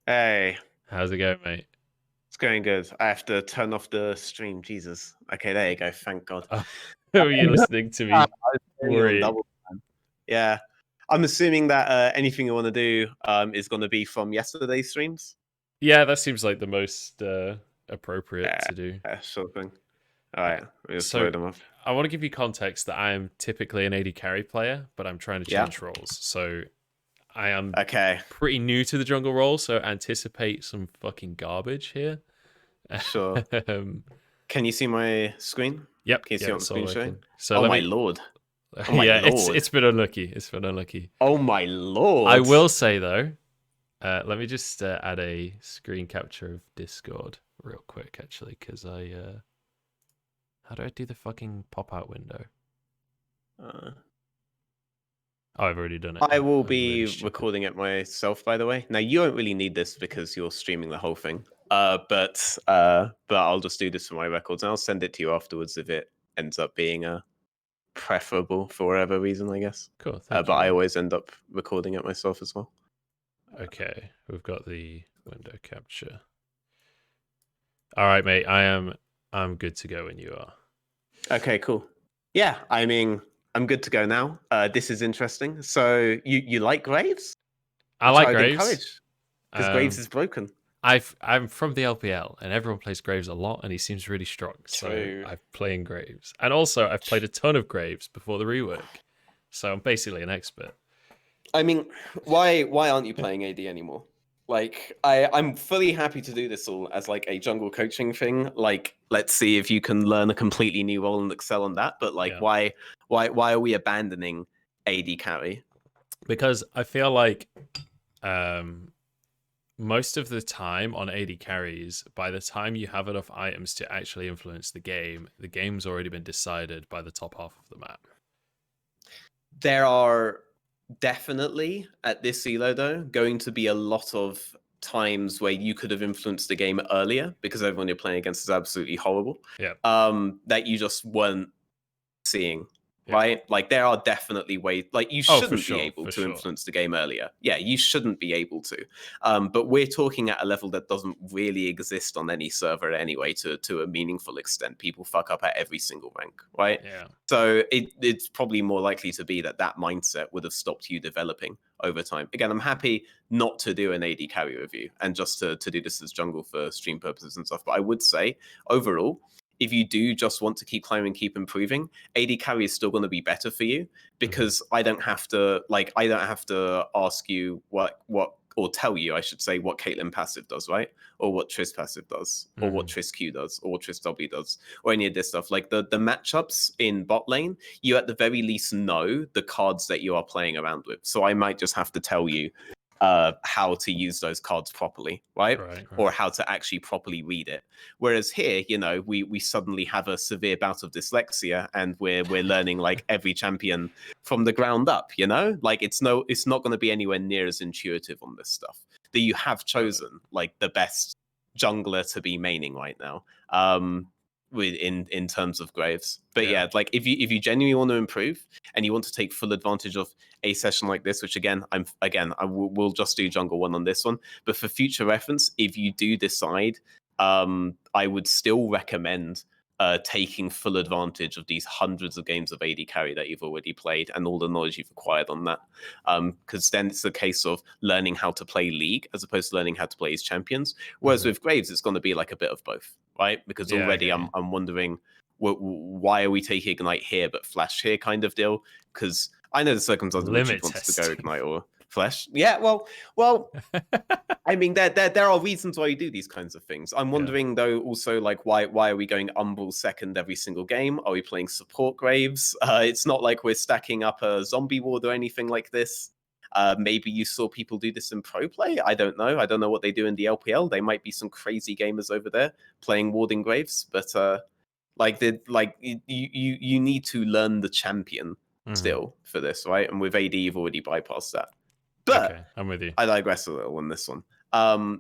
Hey, How's it going, mate? it's going good. I have to turn off the stream. Jesus. Okay, there you go. Thank God. Oh, were you listening to I me was doing it on worrying? double time. Yeah. I'm assuming that anything you want to do is going to be from yesterday's streams. Yeah, that seems like the most appropriate Yeah, to do. yeah, sure thing. All Uh, right, let me just so load them up. I want to give you context that I am typically an AD carry player, but I'm trying to Yeah. change roles. So I am Okay, pretty new to the jungle role, so anticipate some fucking garbage here. sure. um, Can you see my screen? yep, Can you see yep, what the it's all screen's showing? working. So Oh let my me. lord. Oh my Yeah, it's lord. it's been unlucky. It's been unlucky. Oh my I lord. will say though, let me just add a screen capture of Discord real quick, actually, because how do I do the fucking pop out window? Uh, Oh, I've already done it. I will I'm really be stupid. recording it myself, by the way. Now you don't really need this because you're streaming the whole thing. But I'll just do this for my records and I'll send it to you afterwards if it ends up being preferable for whatever reason, I guess. Cool, thank But you, I mate. always end up recording it myself as well. Okay, we've got the window capture. All right, mate. I'm good to go when you are. Okay, cool. Yeah, I mean, I'm good to go now. This is interesting. So you like Graves, I which like I would Graves. encourage because Graves Um, is broken. I'm from the LPL, and everyone plays Graves a lot, and he seems really strong. So True. I'm playing Graves, and also I've played a ton of Graves before the rework. So I'm basically an expert. I mean, why aren't you playing AD anymore? Like, I'm fully happy to do this all as like a jungle coaching thing. Like, let's see if you can learn a completely new role and excel on that. But like, Yeah. why are we abandoning AD carry? Because I feel like um, most of the time on AD carries, by the time you have enough items to actually influence the game's already been decided by the top half of the map. There are definitely at this elo though going to be a lot of times where you could have influenced the game earlier because everyone you're playing against is absolutely horrible. Yeah. That you just weren't seeing, Yeah. right? Like there are definitely ways, like you Oh, for shouldn't be sure. able For to sure. influence the game earlier. Yeah, you shouldn't be able to. But we're talking at a level that doesn't really exist on any server anyway to a meaningful extent. People fuck up at every single rank, right? Yeah. So it's probably more likely to be that that mindset would have stopped you developing over time. Again, I'm happy not to do an AD carry review and just to do this as jungle for stream purposes and stuff. But I would say overall, if you do just want to keep climbing, keep improving, AD carry is still going to be better for you Mm-hmm. because I don't have to ask you what or tell you, I should say, what Caitlyn passive does, right? Or what Triss passive does, or what Mm-hmm. Triss Q does, or what Triss W does, or any of this stuff. Like the matchups in bot lane, you at the very least know the cards that you are playing around with. So I might just have to tell you how to use those cards properly, right? Right. Or Right. how to actually properly read it. Whereas here, we suddenly have a severe bout of dyslexia and we're learning like every champion from the ground up, Like it's not going to be anywhere near as intuitive on this stuff. That you have Got it. chosen like the best jungler to be maining right now. With in terms of Graves. But Yeah. yeah, like if you genuinely want to improve and you want to take full advantage of a session like this, which we'll just do jungle one on this one. But for future reference, if you do decide, I would still recommend taking full advantage of these hundreds of games of AD carry that you've already played and all the knowledge you've acquired on that. Because then it's a case of learning how to play League as opposed to learning how to play as champions. Whereas Mm-hmm. with Graves, it's going to be like a bit of both, right? Because Yeah, I already get you. I'm wondering why are we taking Ignite here but Flash here kind of deal? Because I know the circumstances in which you'd Limit want to go testing. Ignite or Flash. Yeah, well, I mean, there are reasons why you do these kinds of things. I'm Yeah. wondering though, also like why are we going Umbral second every single game? Are we playing support Graves? It's not like we're stacking up a zombie ward or anything like this. Maybe you saw people do this in pro play. I don't know. I don't know what they do in the LPL. They might be some crazy gamers over there playing warding Graves, but you need to learn the champion Mm-hmm. still for this, right? And with AD, you've already bypassed that. But Okay, I'm with you. I digress a little on this one.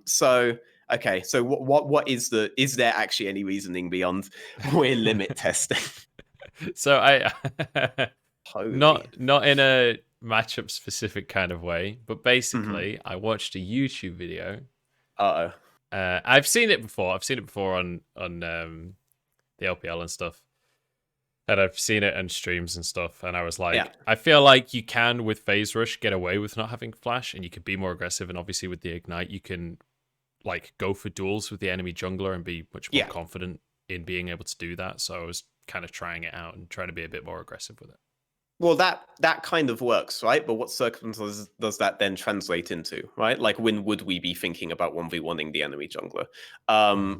So okay, so is there actually any reasoning beyond we're limit testing? So I Holy. not in a matchup specific kind of way, but Mm-hmm. basically I watched a YouTube video Uh I've seen it before. I've seen it before on the LPL and stuff. And I've seen it in streams and stuff, and I was like, yeah. I feel like you can, with Phase Rush, get away with not having Flash, and you could be more aggressive, and obviously with the Ignite, you can, like, go for duels with the enemy jungler and be much more Yeah. confident in being able to do that, so I was kind of trying it out and trying to be a bit more aggressive with it. Well, that kind of works, right? But what circumstances does that then translate into, right? Like, when would we be thinking about 1v1ing the enemy jungler?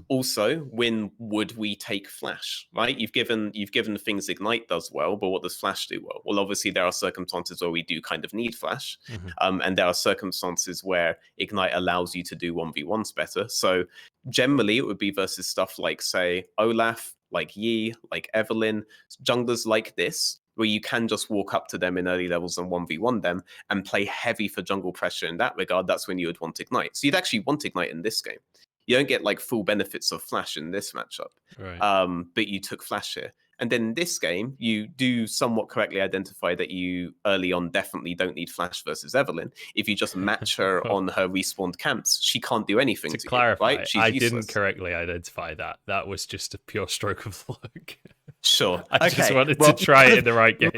Also, when would we take Flash, right? You've given things Ignite does well, but what does Flash do well? Well, obviously there are circumstances where we do kind of need Flash, and there are circumstances where Ignite allows you to do 1v1s better. So generally, it would be versus stuff like, say, Olaf, like Yi, like Evelynn, junglers like this, where you can just walk up to them in early levels and 1v1 them and play heavy for jungle pressure in that regard. That's when you would want Ignite. So you'd actually want Ignite in this game. You don't get like full benefits of Flash in this matchup, Right. but you took Flash here. And then in this game, you do somewhat correctly identify that you early on definitely don't need Flash versus Evelynn. If you just match her on her respawned camps, she can't do anything to clarify, you, right? She's I useless. didn't correctly identify that. That was just a pure stroke of luck. Sure. I just wanted to try it in the right game.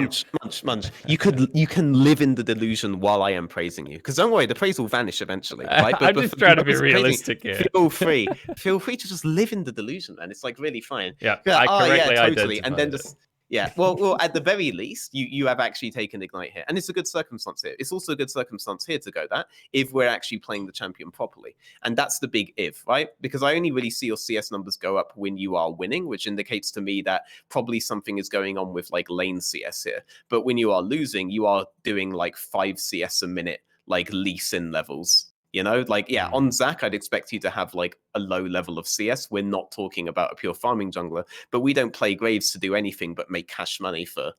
Munch. You can live in the delusion while I am praising you, because don't worry, the praise will vanish eventually. Right? I'm just trying to be realistic here. Feel free to just live in the delusion, man. It's like really fine. Yeah, I correctly totally. And then identified just well, at the very least, you have actually taken Ignite here, and it's a good circumstance here. It's also a good circumstance here to go that if we're actually playing the champion properly, and that's the big if, right? Because I only really see your CS numbers go up when you are winning, which indicates to me that probably something is going on with like lane CS here. But when you are losing, you are doing like 5 CS a minute, like Lee Sin levels. You know, like, yeah, on Zac, I'd expect you to have like a low level of CS. We're not talking about a pure farming jungler, but we don't play Graves to do anything but make cash money for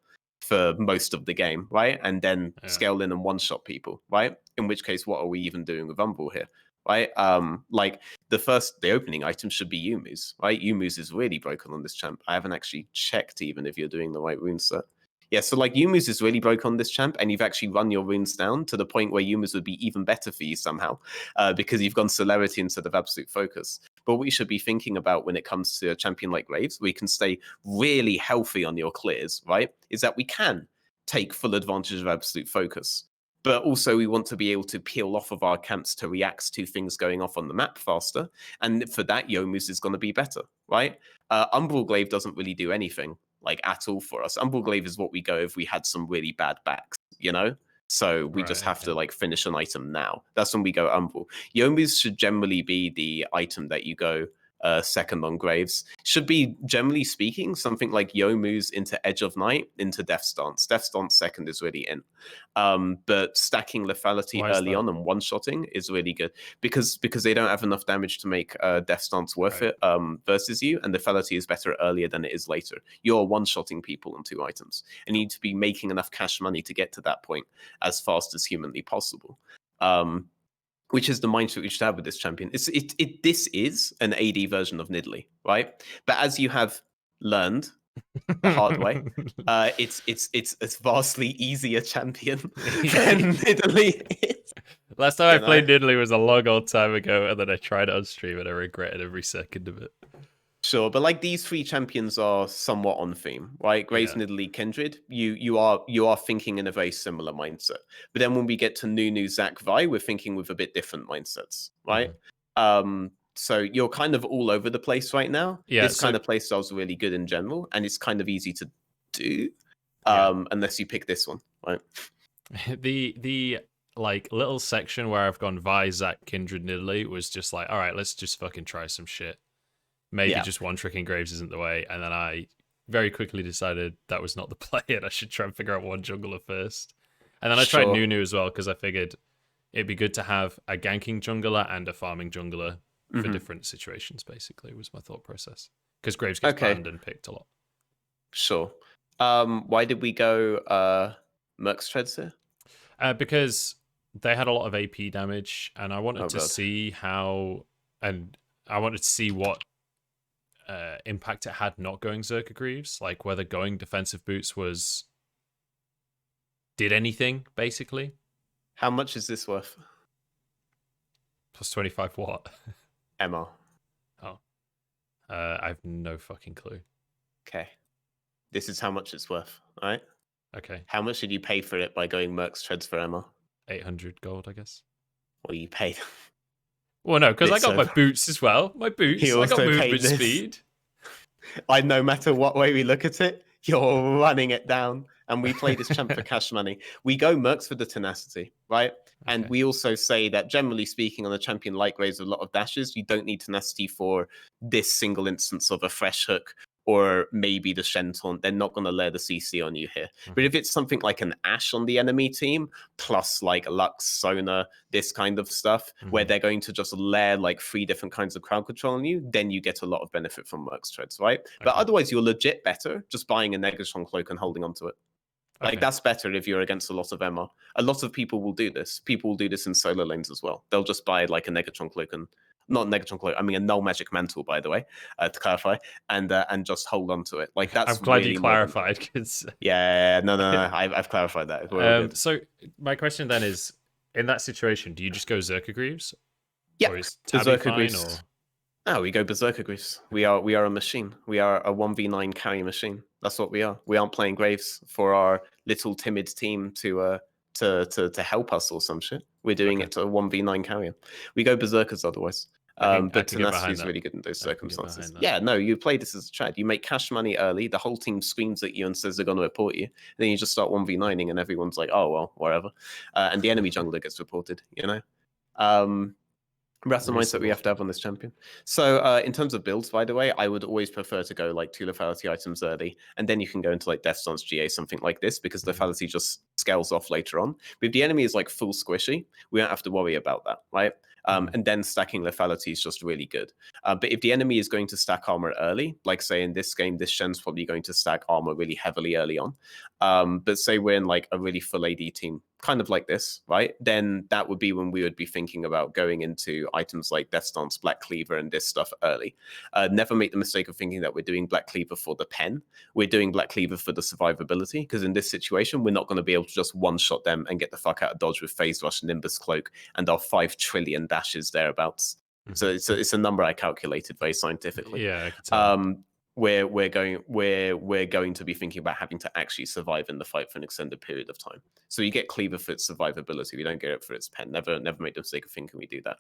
most of the game, right? And then scale in and one-shot people, right? In which case, what are we even doing with Umbral here, right? Like the opening item should be Yumu's, right? Yumu's is really broken on this champ. I haven't actually checked even if you're doing the right rune set. Yeah, so like Yumu's is really broke on this champ, and you've actually run your runes down to the point where Yumu's would be even better for you somehow, because you've gone celerity instead of absolute focus. But what you should be thinking about when it comes to a champion like Graves, where you can stay really healthy on your clears, right, is that we can take full advantage of absolute focus. But also we want to be able to peel off of our camps to react to things going off on the map faster. And for that, Youmu's is going to be better, right? Umbral Glaive doesn't really do anything like at all for us. Umbral Glaive is what we go if we had some really bad backs, you know? So we just have to like finish an item now. That's when we go Umbral. Youmu's should generally be the item that you go second on Graves. Should be, generally speaking, something like Youmu's into Edge of Night into Death Stance. Death Stance second is really in. But stacking lethality early on and one-shotting is really good because they don't have enough damage to make Death Stance worth it versus you, and lethality is better earlier than it is later. You're one-shotting people on 2 items, and you need to be making enough cash money to get to that point as fast as humanly possible. Which is the mindset we should have with this champion. This is an AD version of Nidalee, right? But as you have learned the hard way, it's a vastly easier champion than Nidalee is. Last time I played Nidalee was a long old time ago, and then I tried it on stream, and I regretted every second of it. Sure, but like these 3 champions are somewhat on theme, right? Graves, Nidalee, Kindred. You are thinking in a very similar mindset. But then when we get to Nunu, Zac, Vi, we're thinking with a bit different mindsets, right? So you're kind of all over the place right now. Yeah, this kind of play style is really good in general, and it's kind of easy to do, unless you pick this one, right? The like little section where I've gone Vi, Zac, Kindred, Nidalee was just like, all right, let's just fucking try some shit. Maybe just one-tricking Graves isn't the way, and then I very quickly decided that was not the play, and I should try and figure out one jungler first. And then I tried Nunu as well, because I figured it'd be good to have a ganking jungler and a farming jungler for different situations, basically, was my thought process. Because Graves gets banned and picked a lot. Sure. Why did we go Merc's Treads here? Because they had a lot of AP damage, and I wanted to see how... And I wanted to see what impact it had not going Zerka Greaves, like whether going defensive boots did anything, basically. How much is this worth? Plus 25 what? MR. Oh. I have no fucking clue. Okay. This is how much it's worth, all right? Okay. How much did you pay for it by going Mercs Treads for MR? 800 gold, I guess. Well, you paid. Well, no, because I This got my server. boots as well. My boots. He I got also paid movement this. speed. No matter what way we look at it, you're running it down. And we play this champ for cash money. We go Mercs for the tenacity, right? And Okay. we also say that generally speaking, on a champion like Graves with a lot of dashes, you don't need tenacity for this single instance of a fresh hook or maybe the Shen taunt. They're not going to layer the CC on you here. But if it's something like an Ashe on the enemy team, plus like Lux, Sona, this kind of stuff, where they're going to just layer like 3 different kinds of crowd control on you, then you get a lot of benefit from Mercs Treads, right? But otherwise, you're legit better just buying a Negatron cloak and holding onto it. Like, that's better if you're against a lot of MR. A lot of people will do this. People will do this in solo lanes as well. They'll just buy like a Negatron cloak and not Negatron cloak. I mean a null magic mantle, by the way, to clarify, and just hold on to it. Like, that's. I'm glad really you clarified because. Yeah, no. I've clarified that. We're all good. So my question then is, in that situation, do you just go Zerka Greaves? Yeah, or is Tabby fine, or? No, we go Berserker Greaves. We are a machine. We are a 1v9 carry machine. That's what we are. We aren't playing Graves for our little timid team to help us or some shit. We're doing it to a 1v9 carrier. We go Berserkers otherwise. But tenacity is really good in those circumstances. Yeah, no, you play this as a trad. You make cash money early. The whole team screams at you and says they're going to report you. Then you just start 1v9ing and everyone's like, oh, well, whatever. And the enemy jungler gets reported, you know? That's the mindset we have to have on this champion. So in terms of builds, by the way, I would always prefer to go like 2 lethality items early, and then you can go into like Death Stance GA, something like this, because lethality just scales off later on. But if the enemy is like full squishy, we don't have to worry about that, right? And then stacking lethality is just really good. But if the enemy is going to stack armor early, like say in this game, this Shen's probably going to stack armor really heavily early on. But say we're in like a really full AD team, kind of like this, right? Then that would be when we would be thinking about going into items like Death Stance, Black Cleaver, and this stuff early. Never make the mistake of thinking that we're doing Black Cleaver for the pen. We're doing Black Cleaver for the survivability, because in this situation, we're not going to be able to just one-shot them and get the fuck out of dodge with Phase Rush, Nimbus Cloak, and our 5 trillion dashes thereabouts. So it's a number I calculated very scientifically. Yeah, I can tell. We're going to be thinking about having to actually survive in the fight for an extended period of time. So you get Cleaver for its survivability. We don't get it for its pen. Never make the mistake of thinking we do that.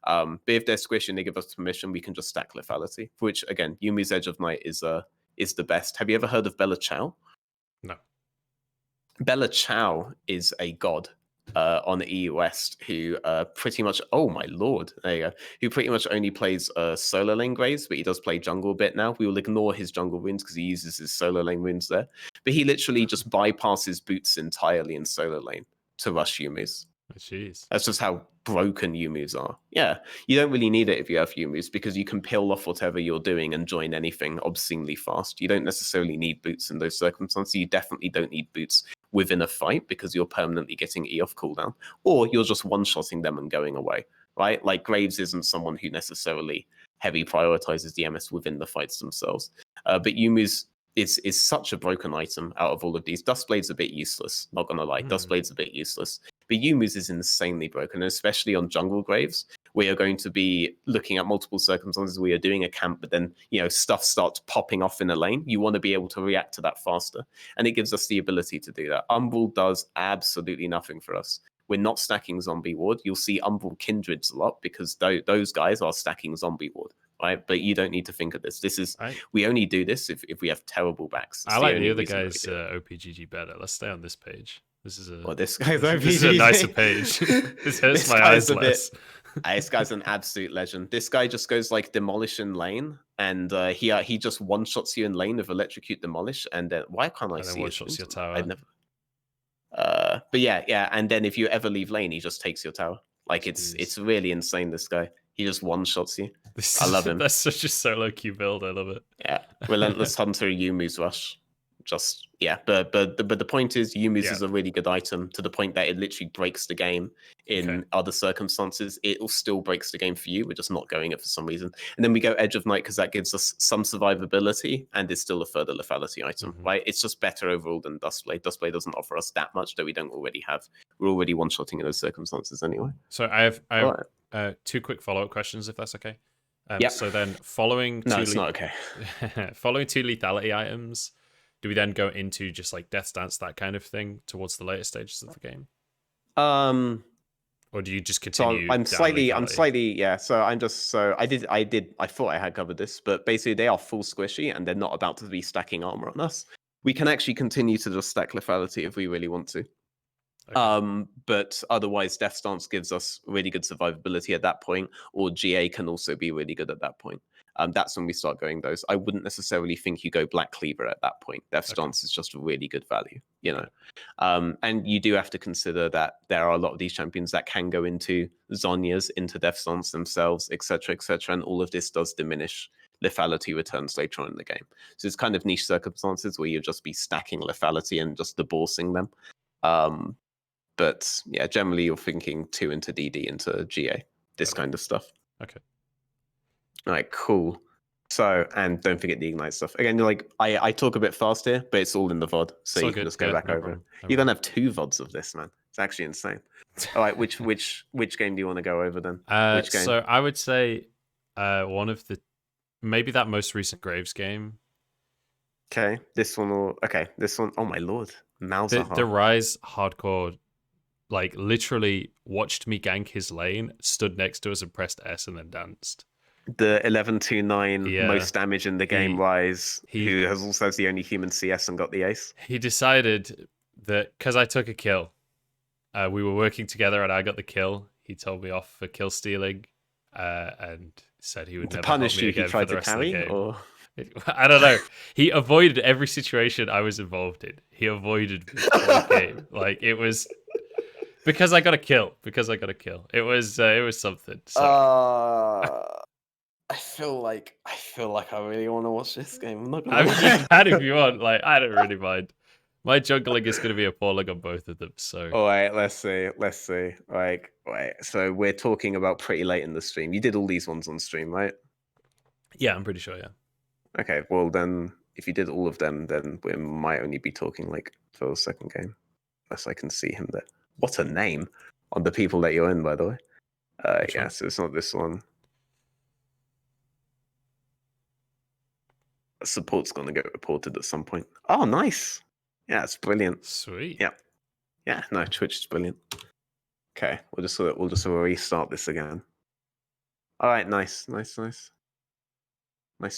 But if they're squishy and they give us permission, we can just stack lethality. For which, again, Yuumi's Edge of Night is the best. Have you ever heard of Bella Chow? No. Bella Chow is a god on EU West who pretty much, oh my lord, there you go, who pretty much only plays solo lane Graves, but he does play jungle a bit now. We will ignore his jungle runes because he uses his solo lane runes there. But he literally just bypasses boots entirely in solo lane to rush Yuumi's. Jeez. That's just how broken Yuumi's are. Yeah, you don't really need it if you have Yuumi's because you can peel off whatever you're doing and join anything obscenely fast. You don't necessarily need boots in those circumstances. You definitely don't need boots within a fight because you're permanently getting E off cooldown, or you're just one-shotting them and going away, right? Like Graves isn't someone who necessarily heavy prioritizes the MS within the fights themselves. But Yuumi's is such a broken item out of all of these. Dustblade's a bit useless, not gonna lie. Dustblade's a bit useless. But Yuumi's is insanely broken, especially on jungle Graves, where you're going to be looking at multiple circumstances where you're doing a camp, but then, you know, stuff starts popping off in a lane. You want to be able to react to that faster. And it gives us the ability to do that. Umbral does absolutely nothing for us. We're not stacking Zombie Ward. You'll see Umbral Kindreds a lot because those guys are stacking Zombie Ward. Right, but you don't need to think of this. We only do this if we have terrible backs. I like the other guy's OPGG better. Let's stay on this page. This is this guy's OPGG. This is a nicer page. This hurts my eyes less. This guy's an absolute legend. This guy just goes like demolish in lane, and he just one shots you in lane with electrocute demolish, and then why can't I see one shots your tower? I'd never. But yeah, and then if you ever leave lane, he just takes your tower. Like it's really insane. This guy. He just one-shots you. I love him. That's such a solo queue build. I love it. Yeah. Relentless Hunter Yuumi's Rush. just yeah. But the point is, Yumu's Yeah. is a really good item to the point that it literally breaks the game in Okay. other circumstances. It will still breaks the game for you. We're just not going it for some reason. And then we go Edge of Night because that gives us some survivability and is still a further lethality item, Mhm. right? It's just better overall than Dustblade. Dustblade doesn't offer us that much that we don't already have. We're already one-shotting in those circumstances anyway. So I have Right. 2 quick follow-up questions, if that's okay. Yep. So then, following No, two it's not okay. following 2 lethality items, do we then go into just like Death Stance, that kind of thing, towards the later stages of the game, or do you just So continue? I'm down slightly, lethality? yeah. So I thought I had covered this, but basically they are full squishy and they're not about to be stacking armor on us. We can actually continue to just stack lethality if we really want to. Okay. But otherwise, Death Stance gives us really good survivability at that point, or GA can also be really good at that point. That's when we start going those. I wouldn't necessarily think you go Black Cleaver at that point. Death Stance is just a really good value, you know. And you do have to consider that there are a lot of these champions that can go into Zhonya's, into Death Stance themselves, etc., etc., and all of this does diminish lethality returns later on in the game. So it's kind of niche circumstances where you'll just be stacking lethality and just debossing them. But yeah, generally you're thinking 2 into DD into GA, this kind of stuff. Okay. All right, cool. So, and don't forget the Ignite stuff. Again, you're like, I talk a bit fast here, but it's all in the VOD, so It's all you can good. just go Yeah, back no over problem. it. No You're gonna problem. have 2 VODs of this, man. It's actually insane. All right, which game do you want to go over then? Which game? So I would say one of the maybe that most recent Graves game. Okay, this one or okay, this one. Oh my lord, The Malzahar. Rise hardcore, like literally watched me gank his lane, stood next to us and pressed S and then danced. The 11-2-9 Yeah. most damage in the game, Rise, he- who has also has the only human CS and got the ace. He decided that because I took a kill, we were working together and I got the kill. He told me off for kill stealing, and said he would To never punish help me you, again he for tried the to rest of the carry, game. or I don't know. He avoided every situation I was involved in. He avoided me the whole game. Like it was because I got a kill. It was something. So I feel like I really want to watch this game. I'm not I gonna mean, you can if you want. Like I don't really mind. My jungling is going to be appalling on both of them. So All right, let's see. Like, wait. So we're talking about pretty late in the stream. You did all these ones on stream, right? yeah, I'm pretty sure. Yeah. Okay. Well, then, if you did all of them, then we might only be talking like for the second game, unless I can see him there. What a name on the people that you're in, by the way. Which Yeah. one? So it's not this one. Support's going to get reported at some point. Oh, nice. Yeah, it's brilliant. Sweet. Yeah. Yeah, no, Twitch is brilliant. Okay, we'll just restart this again. All right, nice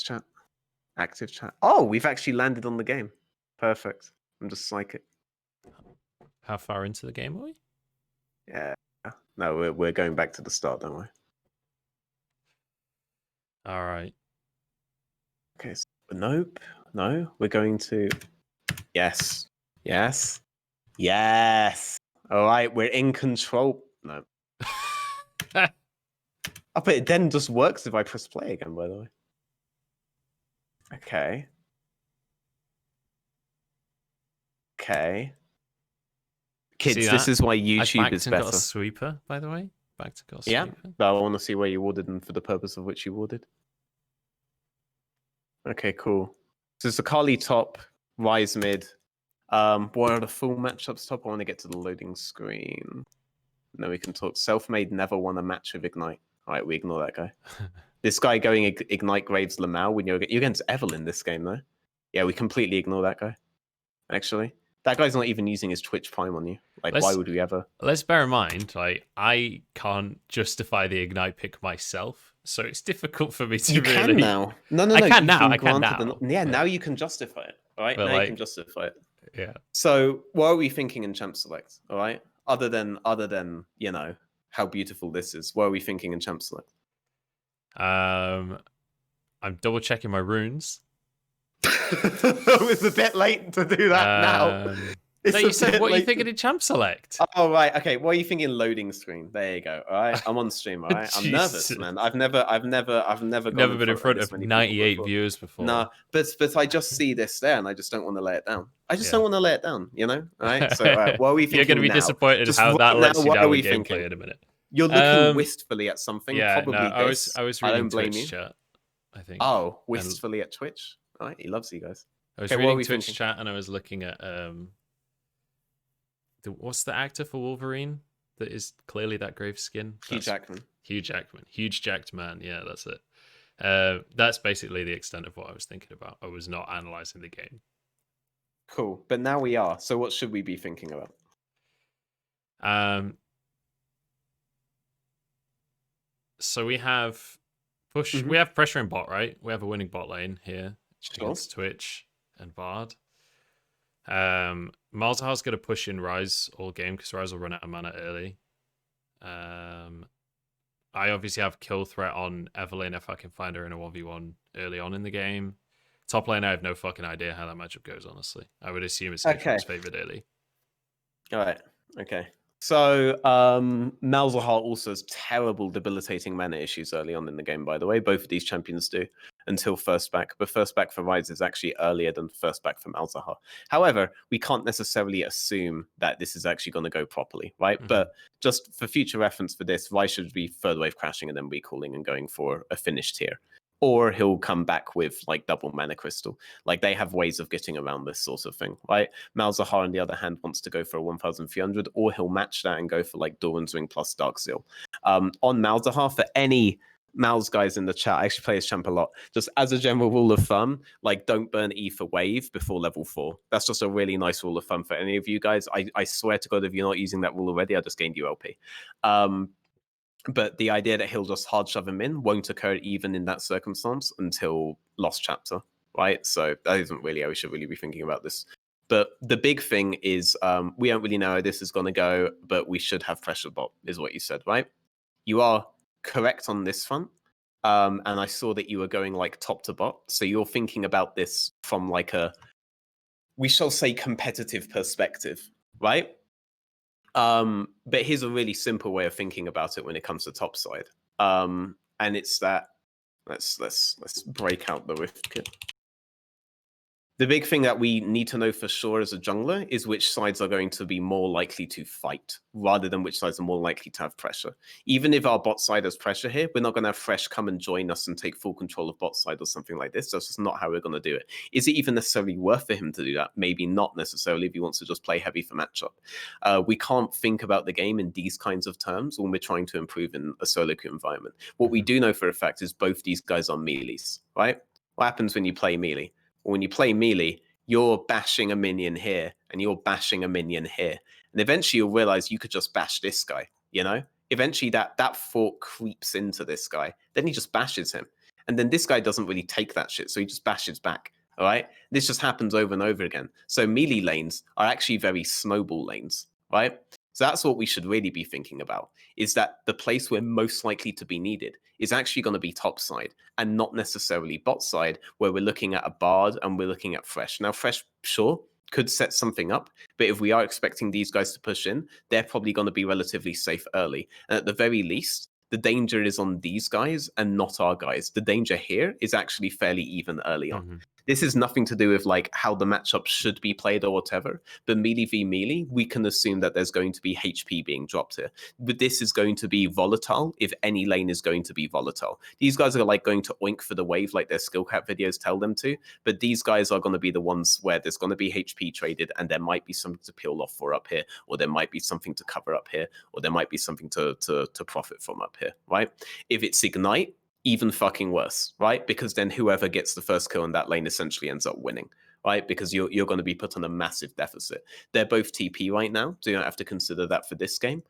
chat, active chat. Oh, we've actually landed on the game. Perfect. I'm just psychic. How far into the game are we? Yeah. No, we're going back to the start, don't we? All right. Okay. So, nope. No, we're going to. Yes. All right, we're in control. No. Oh, but it then just works if I press play again, by the way. Okay. Kids, this is why YouTube is better. Got a sweeper, by the way. Back to got a Yeah, sweeper. but I want to see where you ordered and for the purpose of which you ordered. Okay, cool. So it's a Kali top, Rise mid. What are the full matchups top? I want to get to the loading screen. No, we can talk. Self-made never won a match with Ignite. All right, we ignore that guy. This guy going Ignite Graves Lamau when you're against Evelyn this game, though. Yeah, we completely ignore that guy. Actually, that guy's not even using his Twitch Prime on you. Like, why would we ever? Let's bear in mind, like, I can't justify the Ignite pick myself, so it's difficult for me to You really. can now. No. I can now. I can now. Yeah, now you can justify it. All right, But now like, you can justify it. Yeah. So, what are we thinking in Champ Select? All right, other than you know how beautiful this is, what are we thinking in Champ Select? I'm double checking my runes. It was a bit late to do that now. No, you said what are you thinking in champ select? Oh right, okay. What are you thinking? Loading screen. There you go. All right, I'm on stream. All right, I'm nervous, Jesus. man. I've never gone Never been in front this of many people 98 before. viewers before. Nah, but I just see this there, and I just don't want to lay it down. I just Yeah. don't want to lay it down. You know. All right. So, all right. What are we thinking You're going to be now? disappointed Just how right that now, lets you what are down we with gameplay thinking? in a minute. You're looking wistfully at something. Yeah, Probably no, this. I was I reading don't blame Twitch you. chat, I think. Oh, wistfully at Twitch. All right, he loves you guys. I was Okay, what are reading we Twitch thinking? chat and I was looking at what's the actor for Wolverine that is clearly that grave skin? Hugh Jackman. Hugh Jackman. Huge jacked man. Yeah, that's it. That's basically the extent of what I was thinking about. I was not analyzing the game. Cool. But now we are. So what should we be thinking about? So we have push. We have pressure in bot, right? We have a winning bot lane here against Twitch and Bard. Malzahar's going to push in Ryze all game because Ryze will run out of mana early. I obviously have kill threat on Evelynn if I can find her in a 1v1 early on in the game. Top lane, I have no fucking idea how that matchup goes, honestly. I would assume it's Atrium's favored early. All right. Okay. So Malzahar also has terrible debilitating mana issues early on in the game, by the way. Both of these champions do until first back. But first back for Ryze is actually earlier than first back for Malzahar. However, we can't necessarily assume that this is actually going to go properly, right? Mm-hmm. But just for future reference for this, Ryze should be third wave crashing and then recalling and going for a finished tier. Or he'll come back with like double mana crystal. Like they have ways of getting around this sort of thing, right? Malzahar, on the other hand, wants to go for a 1,300, or he'll match that and go for like Doran's Ring plus Darkseal. On Malzahar, for any Mal's guys in the chat, I actually play his champ a lot. Just as a general rule of thumb, like don't burn E for wave before level 4. That's just a really nice rule of thumb for any of you guys. I swear to God, if you're not using that rule already, I just gained you LP. But the idea that he'll just hard shove him in won't occur even in that circumstance until Lost Chapter, right? So that isn't really how we should really be thinking about this. But the big thing is we don't really know how this is going to go, but we should have pressure bot, is what you said, right? You are correct on this front. And I saw that you were going like top to bot. So you're thinking about this from like a, we shall say, competitive perspective, right? But here's a really simple way of thinking about it when it comes to top side. And it's that let's break out the Rift Kit. The big thing that we need to know for sure as a jungler is which sides are going to be more likely to fight rather than which sides are more likely to have pressure. Even if our bot side has pressure here, we're not going to have Fresh come and join us and take full control of bot side or something like this. That's just not how we're going to do it. Is it even necessarily worth for him to do that? Maybe not necessarily if he wants to just play heavy for matchup. We can't think about the game in these kinds of terms when we're trying to improve in a solo queue environment. What we do know for a fact is both these guys are melees, right? What happens when you play melee? When you play melee, you're bashing a minion here and you're bashing a minion here. And eventually you'll realize you could just bash this guy, you know? Eventually that thought creeps into this guy. Then he just bashes him. And then this guy doesn't really take that shit, so he just bashes back, all right? This just happens over and over again. So melee lanes are actually very snowball lanes, right? So that's what we should really be thinking about, is that the place we're most likely to be needed is actually going to be top side and not necessarily bot side, where we're looking at a Bard and we're looking at Fresh. Now, Fresh, sure, could set something up, but if we are expecting these guys to push in, they're probably going to be relatively safe early. And at the very least, the danger is on these guys and not our guys. The danger here is actually fairly even early on. Mm-hmm. This is nothing to do with like how the matchup should be played or whatever, but melee v melee, we can assume that there's going to be HP being dropped here. But this is going to be volatile if any lane is going to be volatile. These guys are like going to oink for the wave like their skill cap videos tell them to, but these guys are going to be the ones where there's going to be HP traded and there might be something to peel off for up here, or there might be something to cover up here, or there might be something to profit from up here, right? If it's Ignite, even fucking worse, right? Because then whoever gets the first kill in that lane essentially ends up winning, right? Because you're going to be put on a massive deficit. They're both TP right now, so you don't have to consider that for this game.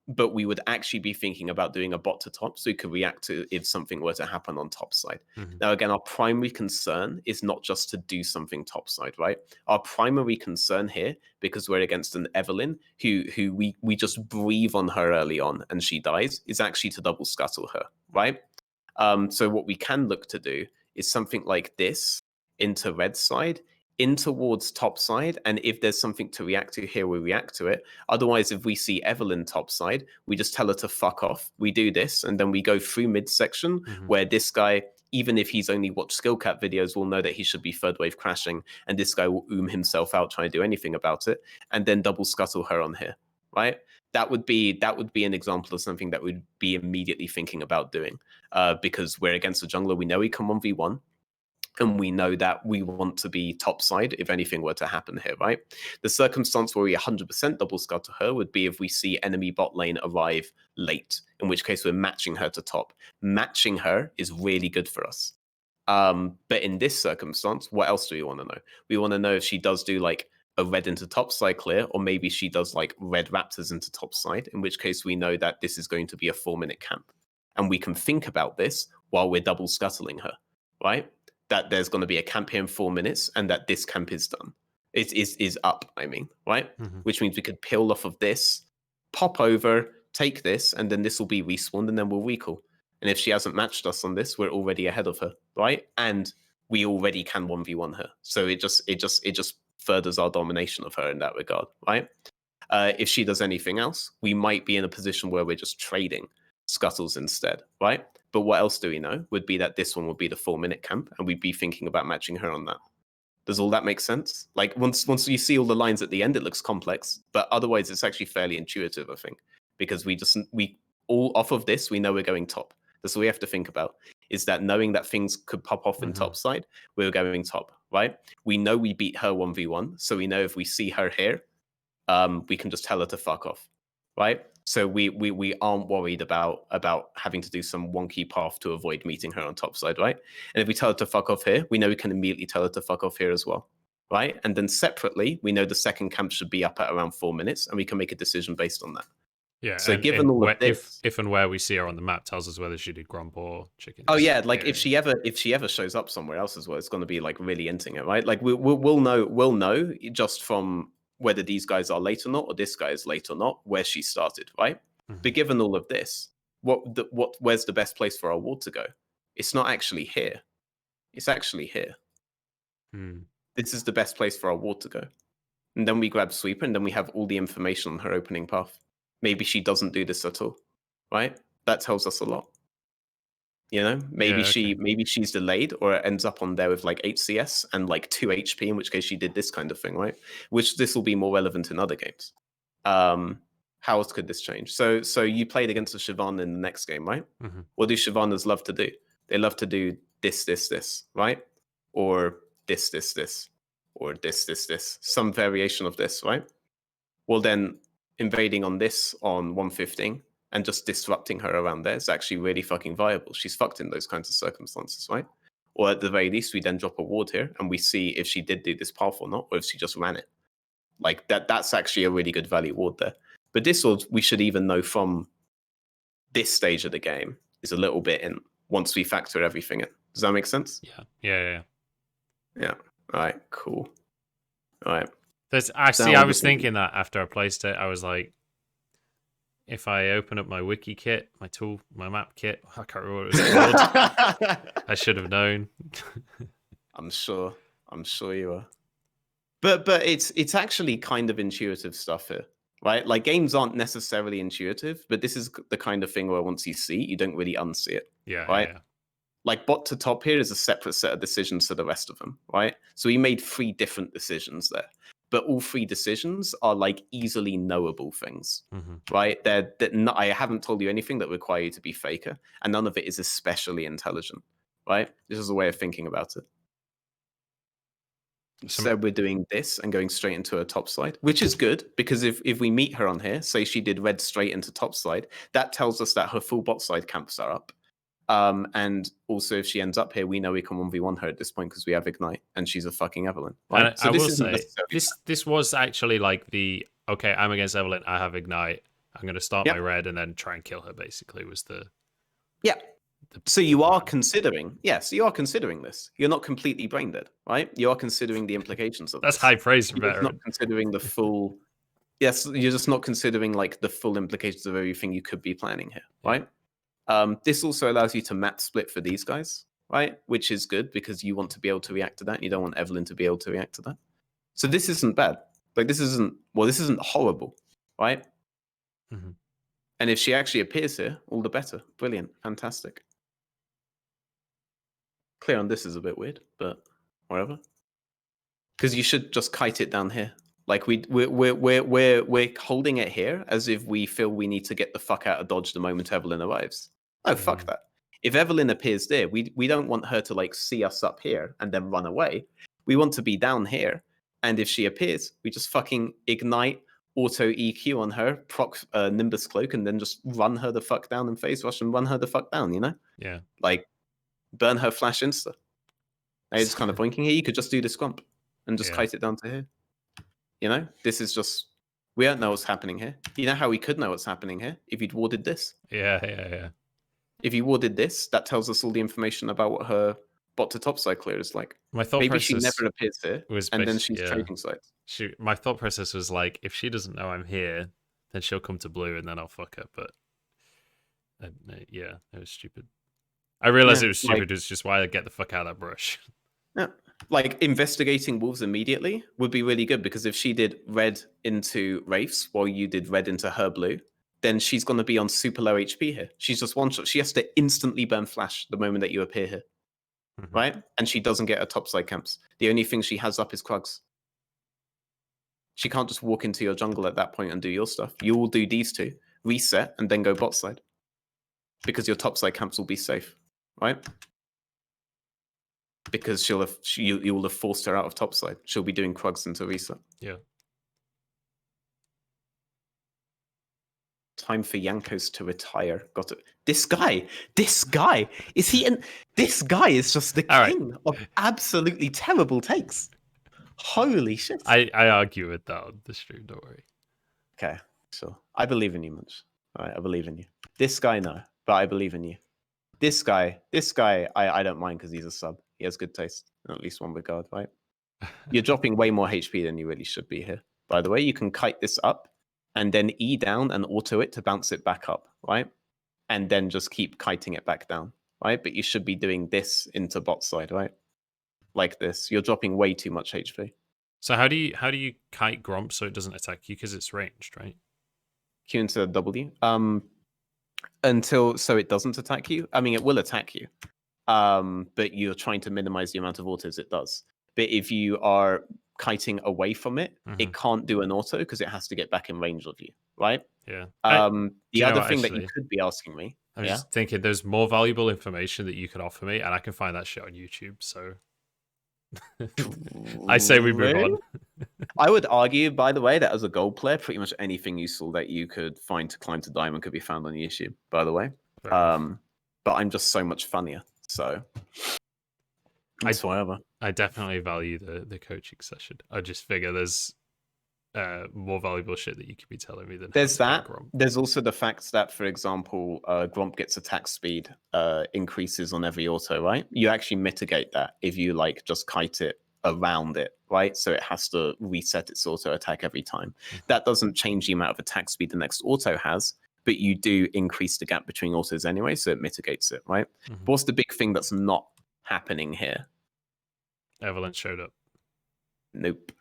But we would actually be thinking about doing a bot to top so we could react to if something were to happen on top side. Mm-hmm. Now, again, our primary concern is not just to do something top side, right? Our primary concern here, because we're against an Evelynn who we just breathe on her early on and she dies, is actually to double scuttle her, right? So what we can look to do is something like this into red side in towards top side, and if there's something to react to here, we react to it. Otherwise, if we see Evelynn top side, we just tell her to fuck off. We do this, and then we go through mid section where this guy, even if he's only watched skill cap videos, will know that he should be third wave crashing, and this guy will himself out trying to do anything about it, and then double scuttle her on here, right? That would be an example of something that we'd be immediately thinking about doing, because we're against the jungler. We know he can 1v1. And we know that we want to be top side if anything were to happen here, right? The circumstance where we 100% double scuttle her would be if we see enemy bot lane arrive late, in which case we're matching her to top. Matching her is really good for us. But in this circumstance, what else do we want to know? We want to know if she does do like a red into top side clear, or maybe she does like red raptors into top side, in which case we know that this is going to be a 4-minute camp. And we can think about this while we're double scuttling her, right? That there's going to be a camp here in 4 minutes, and that this camp is done. It is up, I mean, right? Which means we could peel off of this, pop over, take this, and then this will be respawned, and then we'll recall. And if she hasn't matched us on this, we're already ahead of her, right? And we already can 1v1 her. So it just furthers our domination of her in that regard, right? If she does anything else, we might be in a position where we're just trading scuttles instead, right? But what else do we know? Would be that this one would be the 4-minute camp, and we'd be thinking about matching her on that. Does all that make sense? Like once you see all the lines at the end, it looks complex, but otherwise it's actually fairly intuitive, I think, because we all off of this, we know we're going top. That's what we have to think about, is that knowing that things could pop off in top side, we're going top, right? We know we beat her 1v1, so we know if we see her here, we can just tell her to fuck off, right? So we aren't worried about having to do some wonky path to avoid meeting her on top side, right? And if we tell her to fuck off here, we know we can immediately tell her to fuck off here as well, right? And then separately, we know the second camp should be up at around 4 minutes, and we can make a decision based on that. Yeah. So given all of this, if and where we see her on the map tells us whether she did grump or chicken. Oh yeah, like if she ever shows up somewhere else as well, it's going to be like really inting it, right? Like we'll know just from whether these guys are late or not, or this guy is late or not, where she started, right? But given all of this, where's the best place for our ward to go? It's not actually here. It's actually here. This is the best place for our ward to go. And then we grab Sweeper, and then we have all the information on her opening path. Maybe she doesn't do this at all, right? That tells us a lot. You know, maybe she's delayed, or it ends up on there with like 8 CS and like 2 HP, in which case she did this kind of thing, right? Which this will be more relevant in other games. How else could this change? So you played against a Shyvana in the next game, right? What do Shyvanas love to do? They love to do this, right? Or this, or this, some variation of this, right? Well, then invading on this on 115 and just disrupting her around there is actually really fucking viable. She's fucked in those kinds of circumstances, right? Or at the very least, we then drop a ward here and we see if she did do this path or not, or if she just ran it. Like that's actually a really good value ward there. But this ward, we should even know from this stage of the game is a little bit in once we factor everything in. Does that make sense? Yeah. All right, cool. All right. I was thinking that after I placed it, I was like, if I open up my wiki kit, my map kit, I can't remember what it was called. I should have known. I'm sure you are. But it's actually kind of intuitive stuff here, right? Like games aren't necessarily intuitive, but this is the kind of thing where once you see it, you don't really unsee it. Yeah. Right? Yeah. Like bot to top here is a separate set of decisions to the rest of them, right? So we made 3 different decisions there. But all 3 decisions are like easily knowable things, right? I haven't told you anything that require you to be faker, and none of it is especially intelligent, right? This is a way of thinking about it. So we're doing this and going straight into her top side, which is good because if we meet her on here, say she did red straight into top side, that tells us that her full bot side camps are up. And also, if she ends up here, we know we can 1v1 her at this point because we have Ignite, and she's a fucking Evelynn. Right? And so I will say, this was actually like okay, I'm against Evelynn, I have Ignite, I'm going to start my red and then try and kill her, basically, was the... Yeah. So you are considering, you are considering this. You're not completely brain dead, right? You are considering the implications of That's this. high praise for You're not considering the full... Yes, you're just not considering like the full implications of everything you could be planning here, right? This also allows you to map split for these guys, right? Which is good because you want to be able to react to that. And you don't want Evelynn to be able to react to that. So this isn't bad. Like this isn't horrible, right? Mhm. And if she actually appears here, all the better. Brilliant, fantastic. Clear on this is a bit weird, but whatever. Because you should just kite it down here. Like we're holding it here as if we feel we need to get the fuck out of Dodge the moment Evelynn arrives. No, fuck Mhm. that. If Evelynn appears there, we don't want her to like see us up here and then run away. We want to be down here. And if she appears, we just fucking ignite auto EQ on her, proc Nimbus Cloak, and then just run her the fuck down and phase rush and run her the fuck down, you know? Yeah. Like burn her flash insta. Now it's kind of blinking here. You could just do this scrump and just Yeah. kite it down to here. You know, this is just, we don't know what's happening here. You know how we could know what's happening here? If you'd warded this. Yeah. If you warded this, that tells us all the information about what her bot to topside clear is like. My thought Maybe she process never appears here, was and then she's yeah. trading sides. My thought process was like, if she doesn't know I'm here, then she'll come to blue and then I'll fuck her. But yeah, it was stupid. I realized it was stupid. It's just why I get the fuck out of that brush. Yeah. Like investigating wolves immediately would be really good because if she did red into Wraiths while you did red into her blue, then she's going to be on super low HP here. She's just one shot. She has to instantly burn flash the moment that you appear here. Mhm. Right? And she doesn't get her topside camps. The only thing she has up is Krugs. She can't just walk into your jungle at that point and do your stuff. You will do these two, reset, and then go bot side. Because your topside camps will be safe. Right? Because you will have forced her out of topside. She'll be doing Krugs into reset. Yeah. Time for Jankos to retire. Got it. This guy is he? And this guy is just the king of absolutely terrible takes. Holy shit! I argue with that on the stream. Don't worry. Okay, so I believe in you, Munch. All right, I believe in you. This guy, no, but I believe in you. This guy, I don't mind because he's a sub. He has good taste, in at least one regard, right? You're dropping way more HP than you really should be here. By the way, you can kite this up and then E down and auto it to bounce it back up, right? And then just keep kiting it back down, right? But you should be doing this into bot side, right? Like this. You're dropping way too much HP. So how do you kite Gromp so it doesn't attack you because it's ranged, right? Q into W. Until so it doesn't attack you. I mean, it will attack you. But you're trying to minimize the amount of autos it does. But if you are kiting away from it, it can't do an auto because it has to get back in range of you, right? Yeah. The other thing that you could be asking me. I'm just thinking there's more valuable information that you could offer me, and I can find that shit on YouTube, so I say we move on. I would argue, by the way, that as a gold player, pretty much anything useful that you could find to climb to diamond could be found on YouTube, by the way. But I'm just so much funnier. So I definitely value the coaching session. I just figure there's more valuable shit that you could be telling me than there's that. There's also the fact that, for example, Gromp gets attack speed increases on every auto, right? You actually mitigate that if you like just kite it around it, right? So it has to reset its auto attack every time. That doesn't change the amount of attack speed the next auto has, but you do increase the gap between autos anyway, so it mitigates it, right? But what's the big thing that's not happening here? Evelynn showed up. Nope.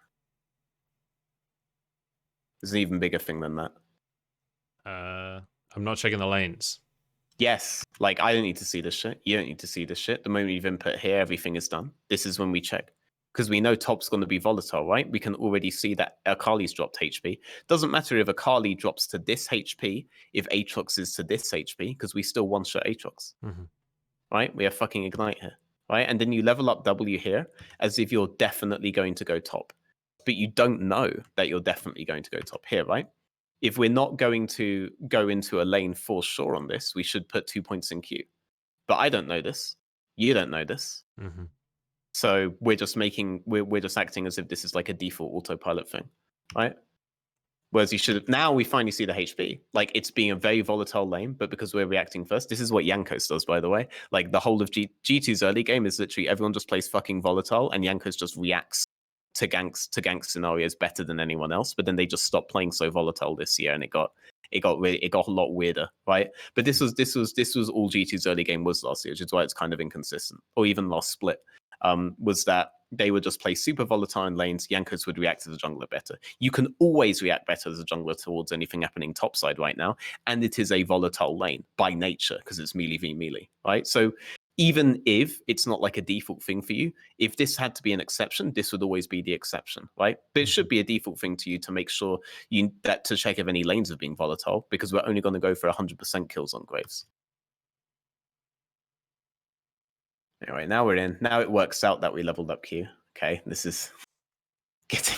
There's an even bigger thing than that. I'm not checking the lanes. Yes. Like, I don't need to see this shit. You don't need to see this shit. The moment you've input here, everything is done. This is when we check. Because we know top's going to be volatile, right? We can already see that Akali's dropped HP. Doesn't matter if Akali drops to this HP, if Aatrox is to this HP, because we still one-shot Aatrox. Right? We have fucking Ignite here. Right? And then you level up W here as if you're definitely going to go top. But you don't know that you're definitely going to go top here, right? If we're not going to go into a lane for sure on this, we should put 2 points in queue. But I don't know this. You don't know this. So we're just we're just acting as if this is like a default autopilot thing, right? Whereas you should have, now we finally see the HP. Like, it's being a very volatile lane, but because we're reacting first, this is what Jankos does, by the way. Like, the whole of G2's early game is literally everyone just plays fucking volatile, and Jankos just reacts to gank scenarios better than anyone else. But then they just stopped playing so volatile this year, and it got it got a lot weirder, right? But this was all G2's early game was last year, which is why it's kind of inconsistent, or even last split. Was that they would just play super volatile in lanes. Jankos would react as a jungler better. You can always react better as a jungler towards anything happening topside right now, and it is a volatile lane by nature because it's melee v melee, right? So even if it's not like a default thing for you, if this had to be an exception, this would always be the exception, right? But it should be a default thing to you to make sure to check if any lanes are being volatile, because we're only going to go for 100% kills on Graves. Anyway, now we're in. Now it works out that we leveled up Q. Okay, this is getting...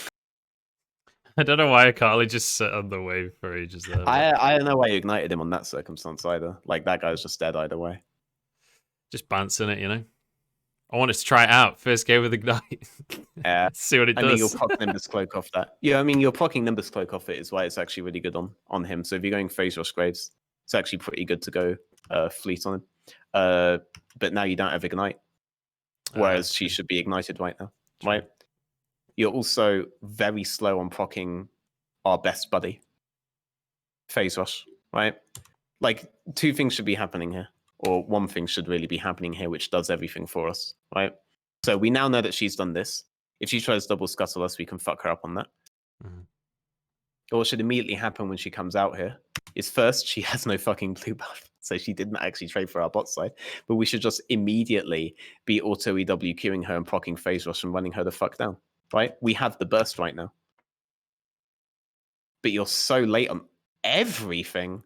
I don't know why Akali just sat on the wave for ages there. I don't know why you ignited him on that circumstance either. Like, that guy was just dead either way. Just bouncing it, you know? I wanted to try it out. First game with Ignite. Yeah. See what it does. I mean, you'll proc Nimbus Cloak off that. Yeah, I mean, you're procking Nimbus Cloak off it is why it's actually really good on him. So if you're going Phase Rush Graves, it's actually pretty good to go Fleet on him. But now you don't have Ignite. Whereas she should be ignited right now, right? You're also very slow on proccing our best buddy, Phase Rush, right? Like, two things should be happening here, or one thing should really be happening here, which does everything for us, right? So we now know that she's done this. If she tries to double scuttle us, we can fuck her up on that. Or what should immediately happen when she comes out here is first, she has no fucking blue buff. So she didn't actually trade for our bot side. But we should just immediately be auto EW queuing her and procking Phase Rush and running her the fuck down. Right? We have the burst right now. But you're so late on everything.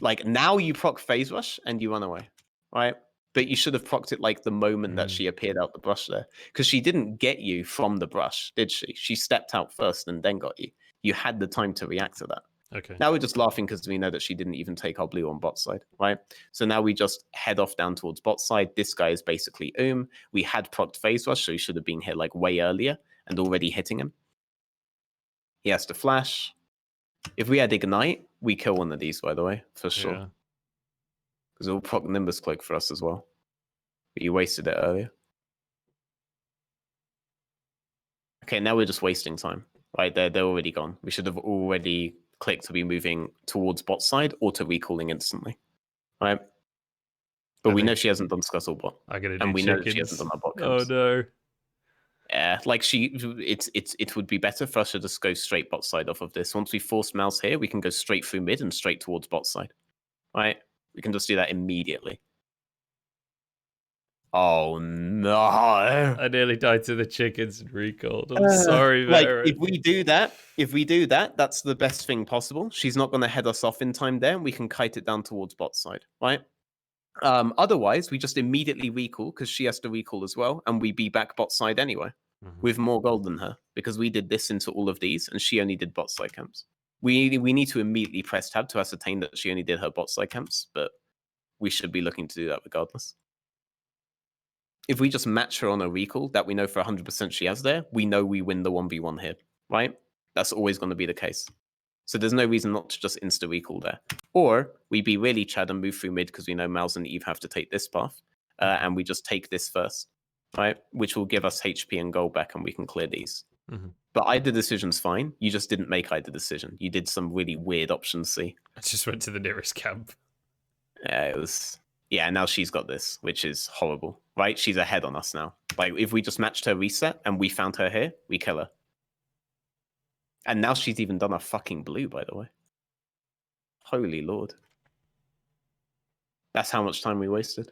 Like, now you proc Phase Rush and you run away. Right? But you should have procced it like the moment that she appeared out the brush there. Because she didn't get you from the brush, did she? She stepped out first and then got you. You had the time to react to that. Okay. Now we're just laughing because we know that she didn't even take our blue on bot side, right? So now we just head off down towards bot side. This guy is basically We had procced Phase Rush, so he should have been here like way earlier and already hitting him. He has to flash. If we had Ignite, we kill one of these, by the way, for sure. Because it will proc Nimbus Cloak for us as well. But you wasted it earlier. Okay, now we're just wasting time. Right, they're already gone. We should have already clicked to be moving towards bot side or to recalling instantly. Right? But we know she hasn't done Scuttlebot. And we know that she hasn't done our bot camps. Oh no. Yeah, like it would be better for us to just go straight bot side off of this. Once we force mouse here, we can go straight through mid and straight towards bot side. Right? We can just do that immediately. Oh no! I nearly died to the chickens and recalled. I'm sorry, Vera. Like, if we do that, that's the best thing possible. She's not going to head us off in time there, and we can kite it down towards bot side, right? Otherwise, we just immediately recall because she has to recall as well, and we be back bot side anyway with more gold than her because we did this into all of these, and she only did bot side camps. We need to immediately press tab to ascertain that she only did her bot side camps, but we should be looking to do that regardless. If we just match her on a recall that we know for 100% she has there, we know we win the 1v1 here, right? That's always going to be the case. So there's no reason not to just insta-recall there. Or we be really Chad and move through mid because we know Malz and Eve have to take this path, and we just take this first, right? Which will give us HP and gold back and we can clear these. But either decision's fine. You just didn't make either decision. You did some really weird option C. I just went to the nearest camp. Yeah, it was... Yeah, now she's got this, which is horrible, right? She's ahead on us now. Like, if we just matched her reset and we found her here, we kill her. And now she's even done a fucking blue, by the way. Holy Lord. That's how much time we wasted.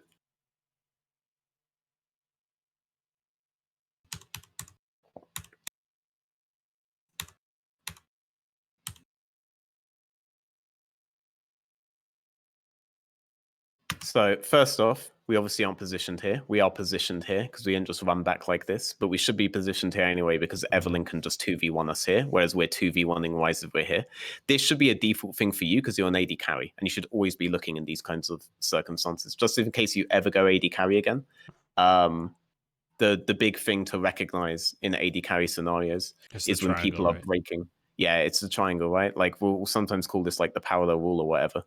So first off, we obviously aren't positioned here. We are positioned here because we didn't just run back like this, but we should be positioned here anyway because Evelyn can just 2v1 us here, whereas we're 2v1ing Wise if we're here. This should be a default thing for you because you're an AD carry, and you should always be looking in these kinds of circumstances, just in case you ever go AD carry again. The big thing to recognize in AD carry scenarios is when people are breaking. Yeah, it's the triangle, right? Like we'll sometimes call this like the parallel rule or whatever.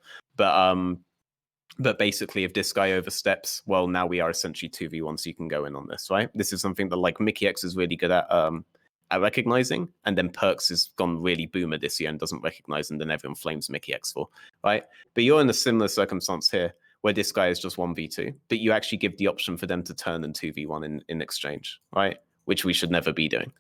But basically, if this guy oversteps, well, now we are essentially 2v1, so you can go in on this, right? This is something that like Mickey X is really good at at recognizing, and then Perks has gone really boomer this year and doesn't recognize, and then everyone flames Mickey X4, right? But you're in a similar circumstance here where this guy is just 1v2, but you actually give the option for them to turn and 2v1 in exchange, right? Which we should never be doing.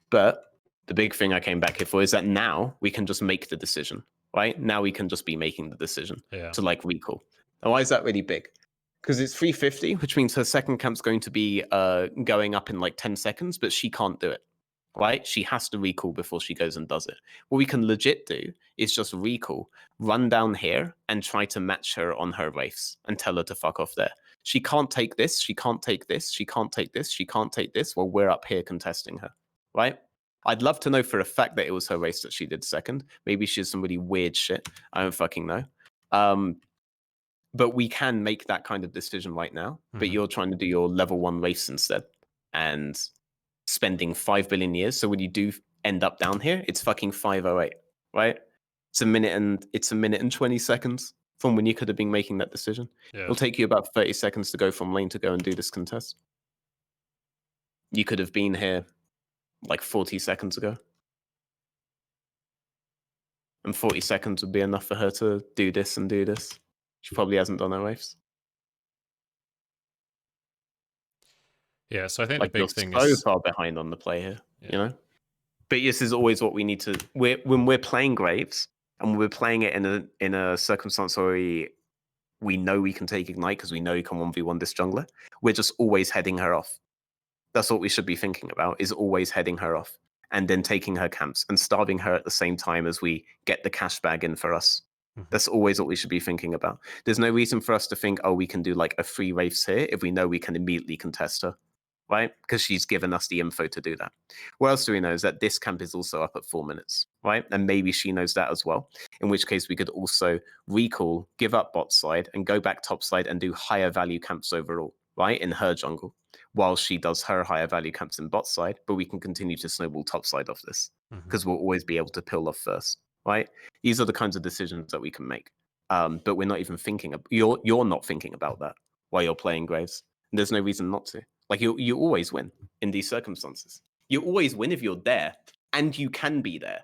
But the big thing I came back here for is that now we can just make the decision, right? Now we can just be making the decision to like recall. Now, why is that really big? Because it's 350, which means her second camp's going to be going up in like 10 seconds, but she can't do it, right? She has to recall before she goes and does it. What we can legit do is just recall, run down here, and try to match her on her wraiths and tell her to fuck off there. She can't take this, she can't take this, she can't take this, she can't take this while we're up here contesting her, right? I'd love to know for a fact that it was her race that she did second. Maybe she did some really weird shit. I don't fucking know. But we can make that kind of decision right now. But you're trying to do your level 1 race instead and spending 5 billion years. So when you do end up down here, it's fucking 508, right? It's a minute and 20 seconds from when you could have been making that decision. Yeah. It'll take you about 30 seconds to go from lane to go and do this contest. You could have been here like 40 seconds ago. And 40 seconds would be enough for her to do this and do this. She probably hasn't done her waves. Yeah, so I think like the big thing so is... far behind on the play here, you know? But this is always what we need to... when we're playing Graves, and we're playing it in a circumstance where we know we can take Ignite because we know you can 1v1 this jungler, we're just always heading her off. That's what we should be thinking about, is always heading her off and then taking her camps and starving her at the same time as we get the cash bag in for us. That's always what we should be thinking about. There's no reason for us to think, oh, we can do like a free wraiths here if we know we can immediately contest her, right? Because she's given us the info to do that. What else do we know is that this camp is also up at 4 minutes, right? And maybe she knows that as well, in which case we could also recall, give up bot side and go back top side and do higher value camps overall, right? In her jungle, while she does her higher value camps in bot side, but we can continue to snowball top side off this because we'll always be able to pill off first, right? These are the kinds of decisions that we can make. But we're not even thinking, you're not thinking about that while you're playing Graves. And there's no reason not to. Like you always win in these circumstances. You always win if you're there, and you can be there.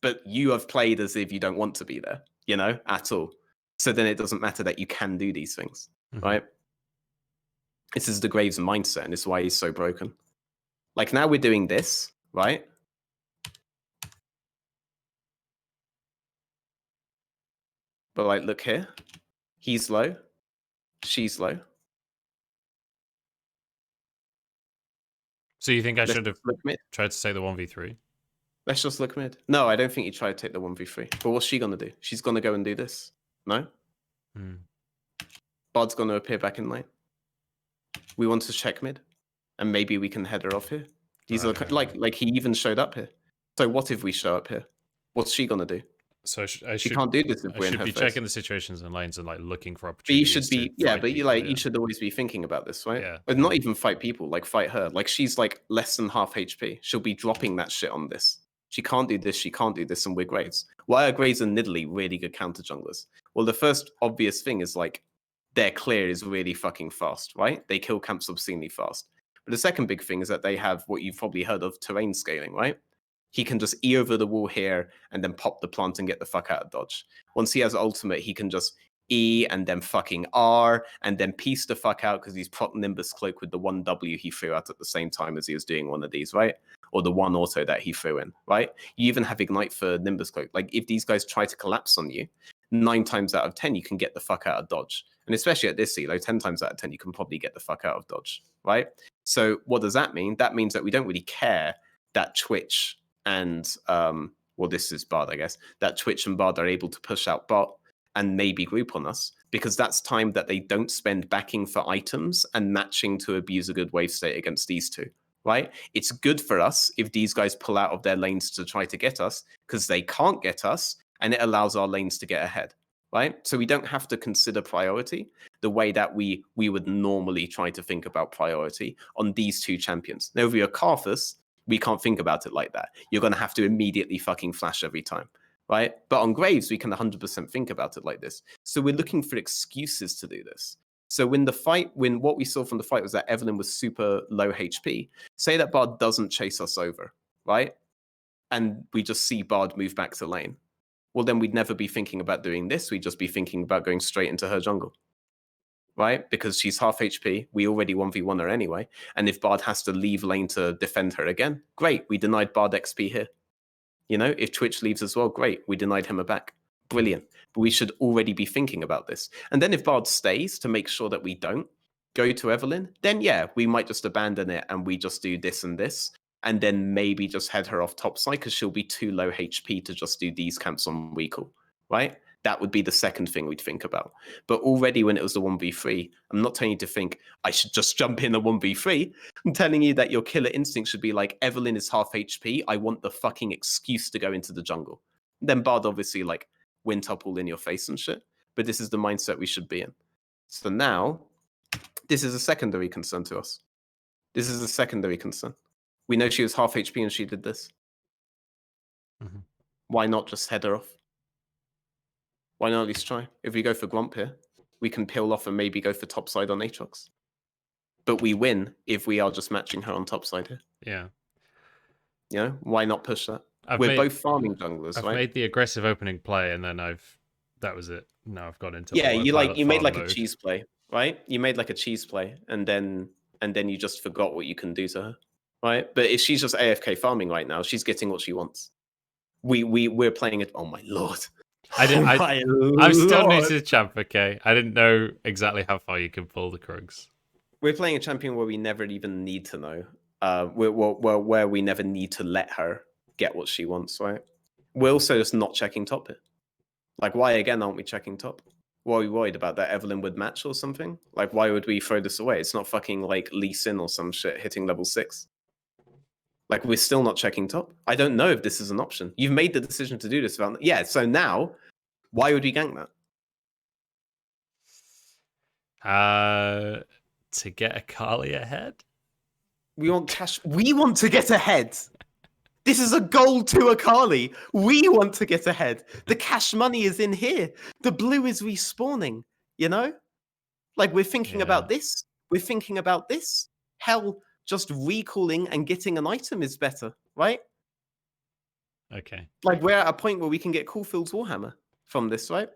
But you have played as if you don't want to be there, you know, at all. So then it doesn't matter that you can do these things, right? This is the Graves mindset, and this is why he's so broken. Like now we're doing this, right? But like, look here. He's low. She's low. So you think I should have tried to take the 1v3? Let's just look mid. No, I don't think you try to take the 1v3. But what's she going to do? She's going to go and do this. No? Bard's going to appear back in lane. We want to check mid. And maybe we can head her off here. These are like he even showed up here. So what if we show up here? What's she going to do? So she can't do this if we're in her face. Checking the situations and lanes and like looking for opportunities. But you should be, but you should always be thinking about this, right? Yeah. But not even fight people, like fight her. Like she's like less than half HP. She'll be dropping that shit on this. She can't do this, she can't do this, and we're Graves. Why are Graves and Nidalee really good counter junglers? Well, the first obvious thing is like their clear is really fucking fast, right? They kill camps obscenely fast. But the second big thing is that they have what you've probably heard of, terrain scaling, right? He can just E over the wall here and then pop the plant and get the fuck out of dodge. Once he has ultimate, he can just E and then fucking R and then piece the fuck out because he's proc Nimbus Cloak with the 1W he threw out at the same time as he was doing one of these, right? Or the one auto that he threw in, right? You even have Ignite for Nimbus Cloak. Like if these guys try to collapse on you, 9 times out of 10, you can get the fuck out of dodge. And especially at this elo, 10 times out of 10, you can probably get the fuck out of dodge, right? So what does that mean? That means that we don't really care that Twitch and well, this is Bard, I guess, that Twitch and Bard are able to push out bot and maybe group on us, because that's time that they don't spend backing for items and matching to abuse a good wave state against these two, right? It's good for us if these guys pull out of their lanes to try to get us, because they can't get us, and it allows our lanes to get ahead, right? So we don't have to consider priority the way that we would normally try to think about priority on these two champions. Now, if you're Karthus, we can't think about it like that. You're going to have to immediately fucking flash every time, right? But on Graves, we can 100% think about it like this. So we're looking for excuses to do this. So when what we saw from the fight was that Evelynn was super low HP, say that Bard doesn't chase us over, right? And we just see Bard move back to lane. Well, then we'd never be thinking about doing this. We'd just be thinking about going straight into her jungle, right? Because she's half HP. We already 1v1 her anyway. And if Bard has to leave lane to defend her again, great. We denied Bard XP here. You know, if Twitch leaves as well, great. We denied him a back. Brilliant. But we should already be thinking about this. And then if Bard stays to make sure that we don't go to Evelynn, then yeah, we might just abandon it and we just do this and this. And then maybe just head her off topside because she'll be too low HP to just do these camps on Weekle, right? That would be the second thing we'd think about. But already when it was the 1v3, I'm not telling you to think I should just jump in the 1v3. I'm telling you that your killer instinct should be like, Evelynn is half HP. I want the fucking excuse to go into the jungle. Then Bard obviously like went up all in your face and shit. But this is the mindset we should be in. So now, this is a secondary concern to us. This is a secondary concern. We know she was half HP and she did this. Mm-hmm. Why not just head her off? Why not at least try? If we go for Gromp here, we can peel off and maybe go for topside on Aatrox. But we win if we are just matching her on topside here. Yeah. You know, why not push that? We're both farming junglers, I've right? made the aggressive opening play and then that was it. Now I've got into you made like mode. A cheese play, right? You made like a cheese play and then you just forgot what you can do to her. Right, but if she's just AFK farming right now, she's getting what she wants. We're playing it. Oh my lord! I'm still new to the champ. Okay, I didn't know exactly how far you can pull the Krugs. We're playing a champion where we never even need to know. Where we never need to let her get what she wants. Right. We're also just not checking top here. Like, why again aren't we checking top? Why are we worried about that Evelynn would match or something? Like, why would we throw this away? It's not fucking like Lee Sin or some shit hitting level 6. Like, we're still not checking top. I don't know if this is an option. You've made the decision to do this. Yeah, so now, why would we gank that? To get a Kali ahead? We want cash. We want to get ahead. This is a goal to Akali. We want to get ahead. The cash money is in here. The blue is respawning, you know? Like, we're thinking about this. We're thinking about this. Hell, just recalling and getting an item is better, right? Okay. Like, we're at a point where we can get Caulfield's Warhammer from this, right?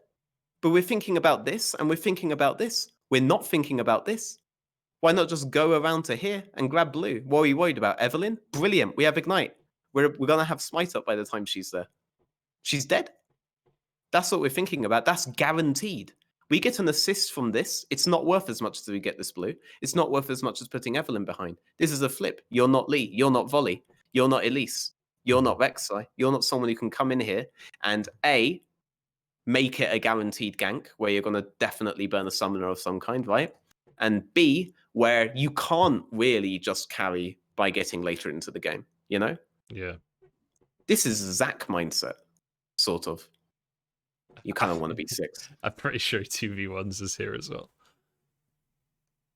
But we're thinking about this and we're thinking about this. We're not thinking about this. Why not just go around to here and grab blue? What are you worried about? Evelynn? Brilliant. We have Ignite. We're going to have Smite up by the time she's there. She's dead. That's what we're thinking about. That's guaranteed. We get an assist from this. It's not worth as much as we get this blue. It's not worth as much as putting Evelynn behind. This is a flip. You're not Lee. You're not Volley. You're not Elise. You're not Rek'Sai. You're not someone who can come in here and A, make it a guaranteed gank where you're going to definitely burn a summoner of some kind, right? And B, where you can't really just carry by getting later into the game, you know? Yeah. This is Zac mindset, sort of. You kind of want to be 6. I'm pretty sure 2v1s is here as well.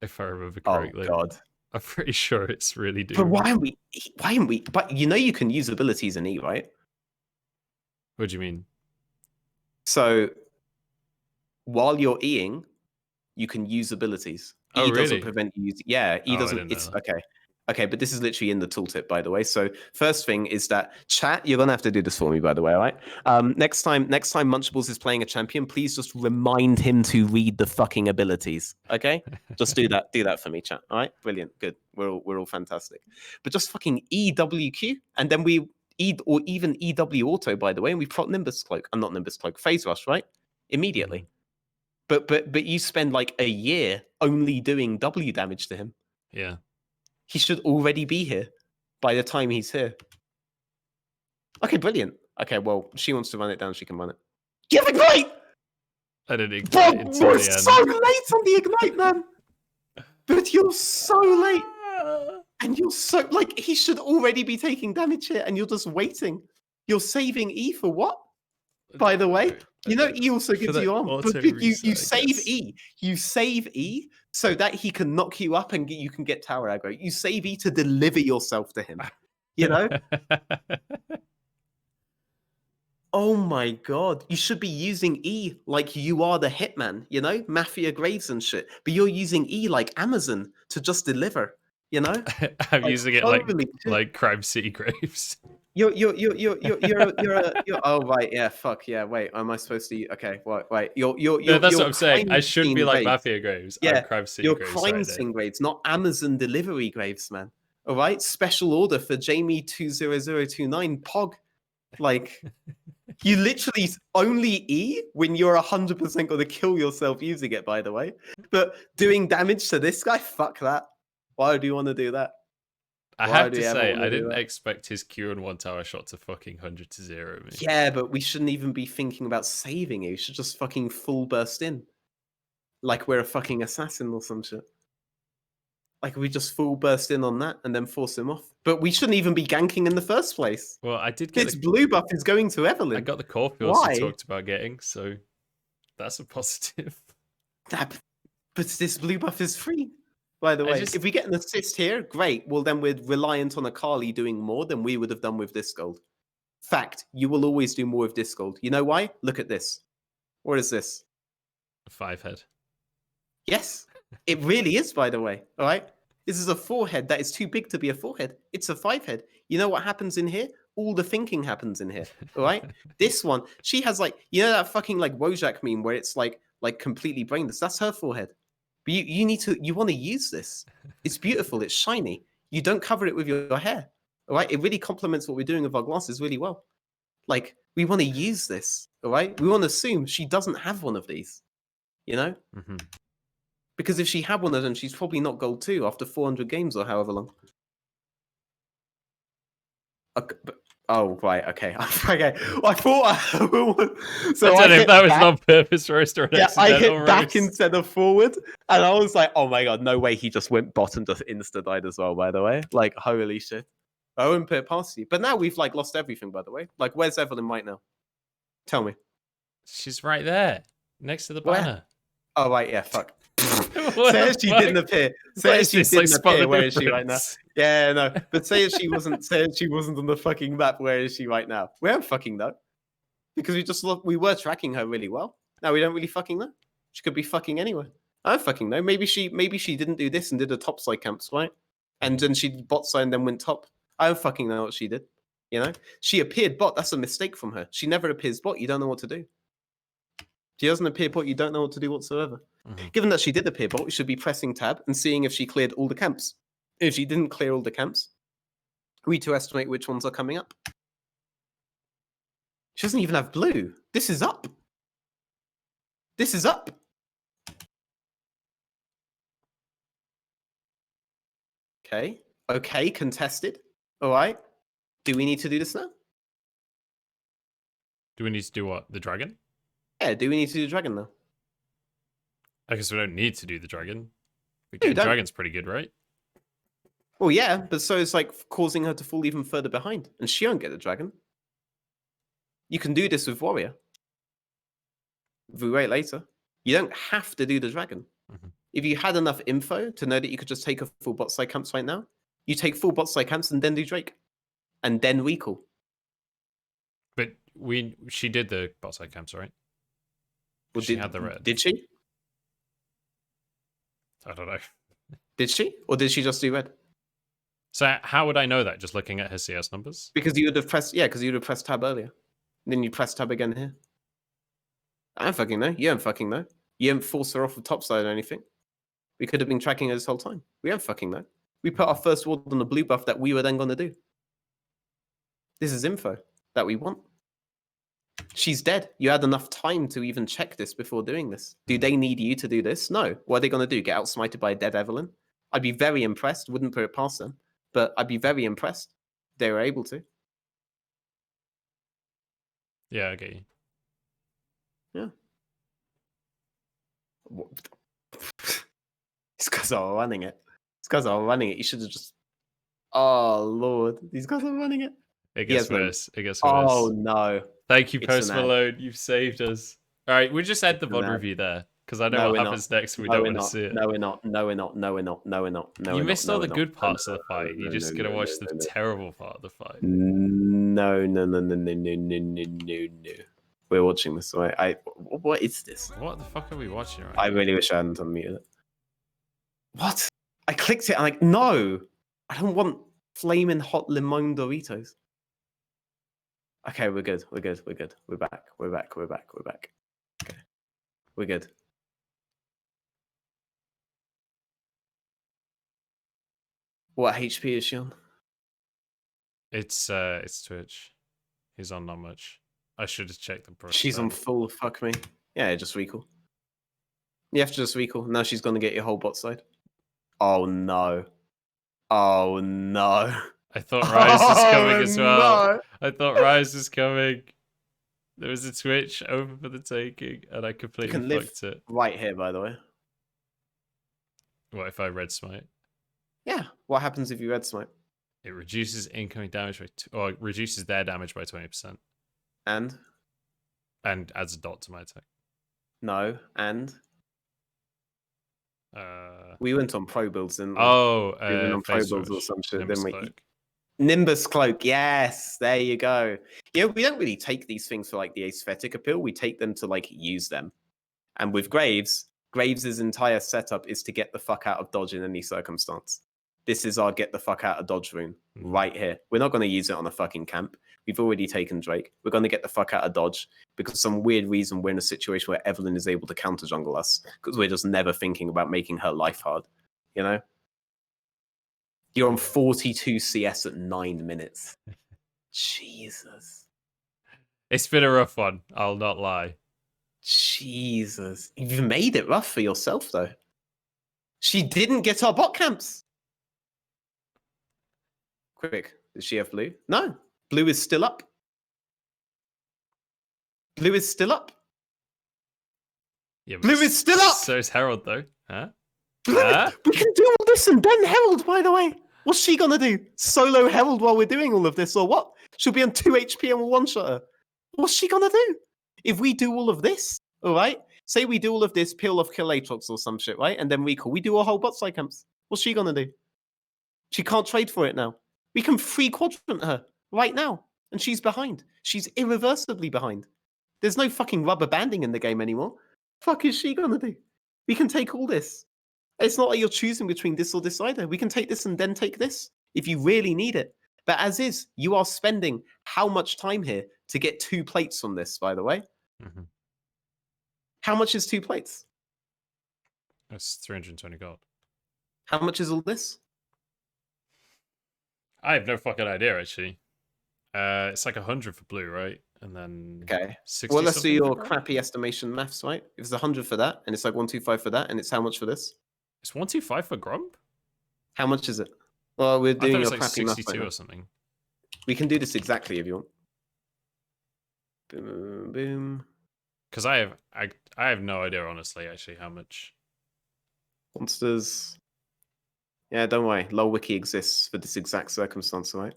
If I remember correctly. Oh, God. I'm pretty sure it's really doing. But why aren't we? But you know you can use abilities in E, right? What do you mean? So while you're Eing, you can use abilities. Oh, E doesn't really? prevent you using. Yeah, E doesn't. It's okay. Okay, but this is literally in the tooltip, by the way. So first thing is that chat, you're gonna have to do this for me, by the way, all right? Next time Munchables is playing a champion, please just remind him to read the fucking abilities. Okay? Just do that. Do that for me, chat. All right? Brilliant. Good. We're all fantastic. But just fucking EWQ, and then we or even EW auto, by the way, and we prot Nimbus Cloak. I'm not Nimbus Cloak, Phase Rush, right? Immediately. But you spend like a year only doing W damage to him. Yeah. He should already be here by the time he's here. Okay, brilliant. Okay, well, she wants to run it down. She can run it. Give Ignite! I didn't ignite until you're the end. so late on the Ignite, man. But you're so late. And you're so... Like, he should already be taking damage here, and you're just waiting. You're saving E for what? By the way, you know E also gives you armor. But you save E. You save E so that he can knock you up and you can get tower aggro. You save E to deliver yourself to him. You know? Oh my god. You should be using E like you are the hitman, you know? Mafia Graves and shit. But you're using E like Amazon to just deliver, you know? I'm Like, using it holy shit. like Crime City Graves. You're oh right, yeah, fuck yeah. Wait, am I supposed to okay, wait. No, that's what You're I'm saying. I crime shouldn't be scene like Graves. Mafia Graves. I'm Yeah, Crime City you're Graves. crime Sorry, Dave. scene Graves, not Amazon delivery Graves, man. All right? Special order for Jamie 20029 Pog. Like you literally only E when you're 100% going to kill yourself using it, by the way. But doing damage to this guy, fuck that. Why do you want to do that? I Why have do to you ever say, want I to do didn't that? expect his Q and one tower shot to fucking 100-0 me. Yeah, but we shouldn't even be thinking about saving you. We should just fucking full burst in. Like we're a fucking assassin or some shit. Like we just full burst in on that and then force him off. But we shouldn't even be ganking in the first place. Well, I did get This blue buff is going to Evelyn. I got the Caulfields Why? you talked about getting, so that's a positive. But this blue buff is free, by the way. If we get an assist here, great. Well, then we're reliant on Akali doing more than we would have done with this gold. Fact, you will always do more with this gold. You know why? Look at this. What is this? A 5-head. Yes, it really is, by the way. All right. This is a 4-head that is too big to be a 4-head. It's a 5-head. You know what happens in here? All the thinking happens in here. All right. This one, she has like, you know that fucking like Wojak meme where it's like completely brainless. That's her 4-head. But you want to use this. It's beautiful. It's shiny. You don't cover it with your hair. All right. It really complements what we're doing with our glasses really well. Like we want to use this. All right. We want to assume she doesn't have one of these. You know. Mm-hmm. Because if she had one of them, she's probably not gold 2 after 400 games or however long. Okay, oh, right, okay. Okay. I thought so I don't know if that was on purpose roast or an accidental I hit roast. back instead of forward, and I was like, oh my god, no way he just went bot and just insta-died as well, by the way. Like, holy shit. I wouldn't put it past you. But now we've, like, lost everything, by the way. Like, where's Evelyn right now? Tell me. She's right there, next to the banner. Oh, right, yeah, fuck. Say if she didn't appear. Say if she didn't appear. Where is she right now? Yeah, no. But say if she wasn't. Say if she wasn't on the fucking map. Where is she right now? We don't fucking know, because we were tracking her really well. Now we don't really fucking know. She could be fucking anywhere. I don't fucking know. Maybe she didn't do this and did a top side camps, right? And then she did bot side and then went top. I don't fucking know what she did. You know, she appeared bot. That's a mistake from her. She never appears bot. You don't know what to do. She doesn't appear bot. You don't know what to do whatsoever. Mm-hmm. Given that she did appear bot, we should be pressing tab and seeing if she cleared all the camps. If she didn't clear all the camps, we need to estimate which ones are coming up. She doesn't even have blue. This is up. This is up. Okay. Okay, contested. All right. Do we need to do this now? Do we need to do what? The dragon? Yeah, do we need to do the dragon now? I guess we don't need to do the dragon. The dragon's pretty good, right? Well, yeah, but so it's like causing her to fall even further behind, and she won't get the dragon. You can do this with warrior. If we wait later, you don't have to do the dragon. Mm-hmm. If you had enough info to know that you could just take a full bot side camps right now, you take full bot side camps and then do Drake, and then recall. But she did the bot side camps, right? Well, she had the red. Did she? I don't know. Did she? Or did she just do red? So how would I know that? Just looking at her CS numbers? Because you would have pressed, because you would have pressed tab earlier. And then you press tab again here. I don't fucking know. You don't fucking know. You didn't force her off the top side or anything. We could have been tracking her this whole time. We don't fucking know. We put our first ward on the blue buff that we were then going to do. This is info that we want. She's dead. You had enough time to even check this before doing this. Do they need you to do this? No. What are they going to do? Get outsmited by a dead Evelyn? I'd be very impressed. Wouldn't put it past them. But I'd be very impressed if they were able to. Yeah, I get you. Yeah. These guys are running it. These guys are running it. You should have just... Oh, Lord. These guys are running it. It gets worse. It gets worse. Oh, no. Thank you, Post Malone. You've saved us. All right, we'll just end the VOD review there. because I know No, what we're not. happens next. We No, don't we're want to not. see it. No, we're not. No, we're not. No, we're not. No, we're not. No, You we're not. missed No, all we're the not. good No, parts no, of the fight. no, You're no, just no, gonna no, watch no, the no, no. terrible part of the fight. No, no, no, no, no, no, no, no, no, no. We're watching this. What is this? What the fuck are we watching right I now? really wish I hadn't unmuted it. What? I clicked it and like, no, I don't want flaming hot limon Doritos. Okay, we're good. We're good. We're good. We're back. We're back. We're back. We're back. Okay, we're good. What HP is she on? It's Twitch. He's on not much. I should have checked the brush. She's on full. Fuck me. Yeah, just recall. You have to just recall. Now she's gonna get your whole bot side. Oh no. Oh no. I thought Rise was coming Oh, as well. no. I thought Rise was coming. There was a Twitch open for the taking, and I completely can live- fucked it. Right here, by the way. What if I red smite? Yeah. What happens if you red smite? It reduces incoming damage by or it reduces their damage by 20%, And and adds a dot to my attack. no. And we went on pro builds, didn't we? Oh, we went on pro phase builds or switch. some shit, Nimbus didn't we? Cloak. Nimbus Cloak, yes, there you go. Yeah, we don't really take these things for like the aesthetic appeal. We take them to like use them. And with Graves, Graves' entire setup is to get the fuck out of dodge in any circumstance. This is our get the fuck out of dodge rune right here. We're not going to use it on a fucking camp. We've already taken Drake. We're going to get the fuck out of dodge because some weird reason we're in a situation where Evelyn is able to counter jungle us because we're just never thinking about making her life hard. You know? You're on 42 CS at 9 minutes. Jesus. It's been a rough one. I'll not lie. Jesus. You've made it rough for yourself, though. She didn't get our bot camps. Quick. Does she have blue? No. Blue is still up. Blue is still up. Yeah, Blue is still up. So is Herald, though. Huh? Blue, we can do all this and then Herald, by the way. What's she gonna do? Solo Herald while we're doing all of this, or what? She'll be on 2 HP and we'll one-shot her. What's she gonna do? If we do all of this, all right? Say we do all of this, peel off kill Aatrox or some shit, right? And then recall. We do a whole bot side camps. What's she gonna do? She can't trade for it now. We can free quadrant her right now. And she's behind. She's irreversibly behind. There's no fucking rubber banding in the game anymore. Fuck is she gonna do? We can take all this. It's not like you're choosing between this or this either. We can take this and then take this if you really need it. But as is, you are spending how much time here to get 2 plates from this, by the way? Mm-hmm. How much is 2 plates? That's 320 gold. How much is all this? I have no fucking idea, actually. It's like 100 for blue, right? And then Okay. 60 Well, let's do something for your green? crappy estimation maths, right? If it's 100 for that, and it's like 125 for that, and it's how much for this? It's 125 for Grump? How much is it? Well, we're I thought doing it your was like crappy maths 62 right now. or something. We can do this exactly if you want. Boom, boom, boom. Because I have no idea, honestly, actually, how much. Monsters. Yeah, don't worry. LOL Wiki exists for this exact circumstance, right?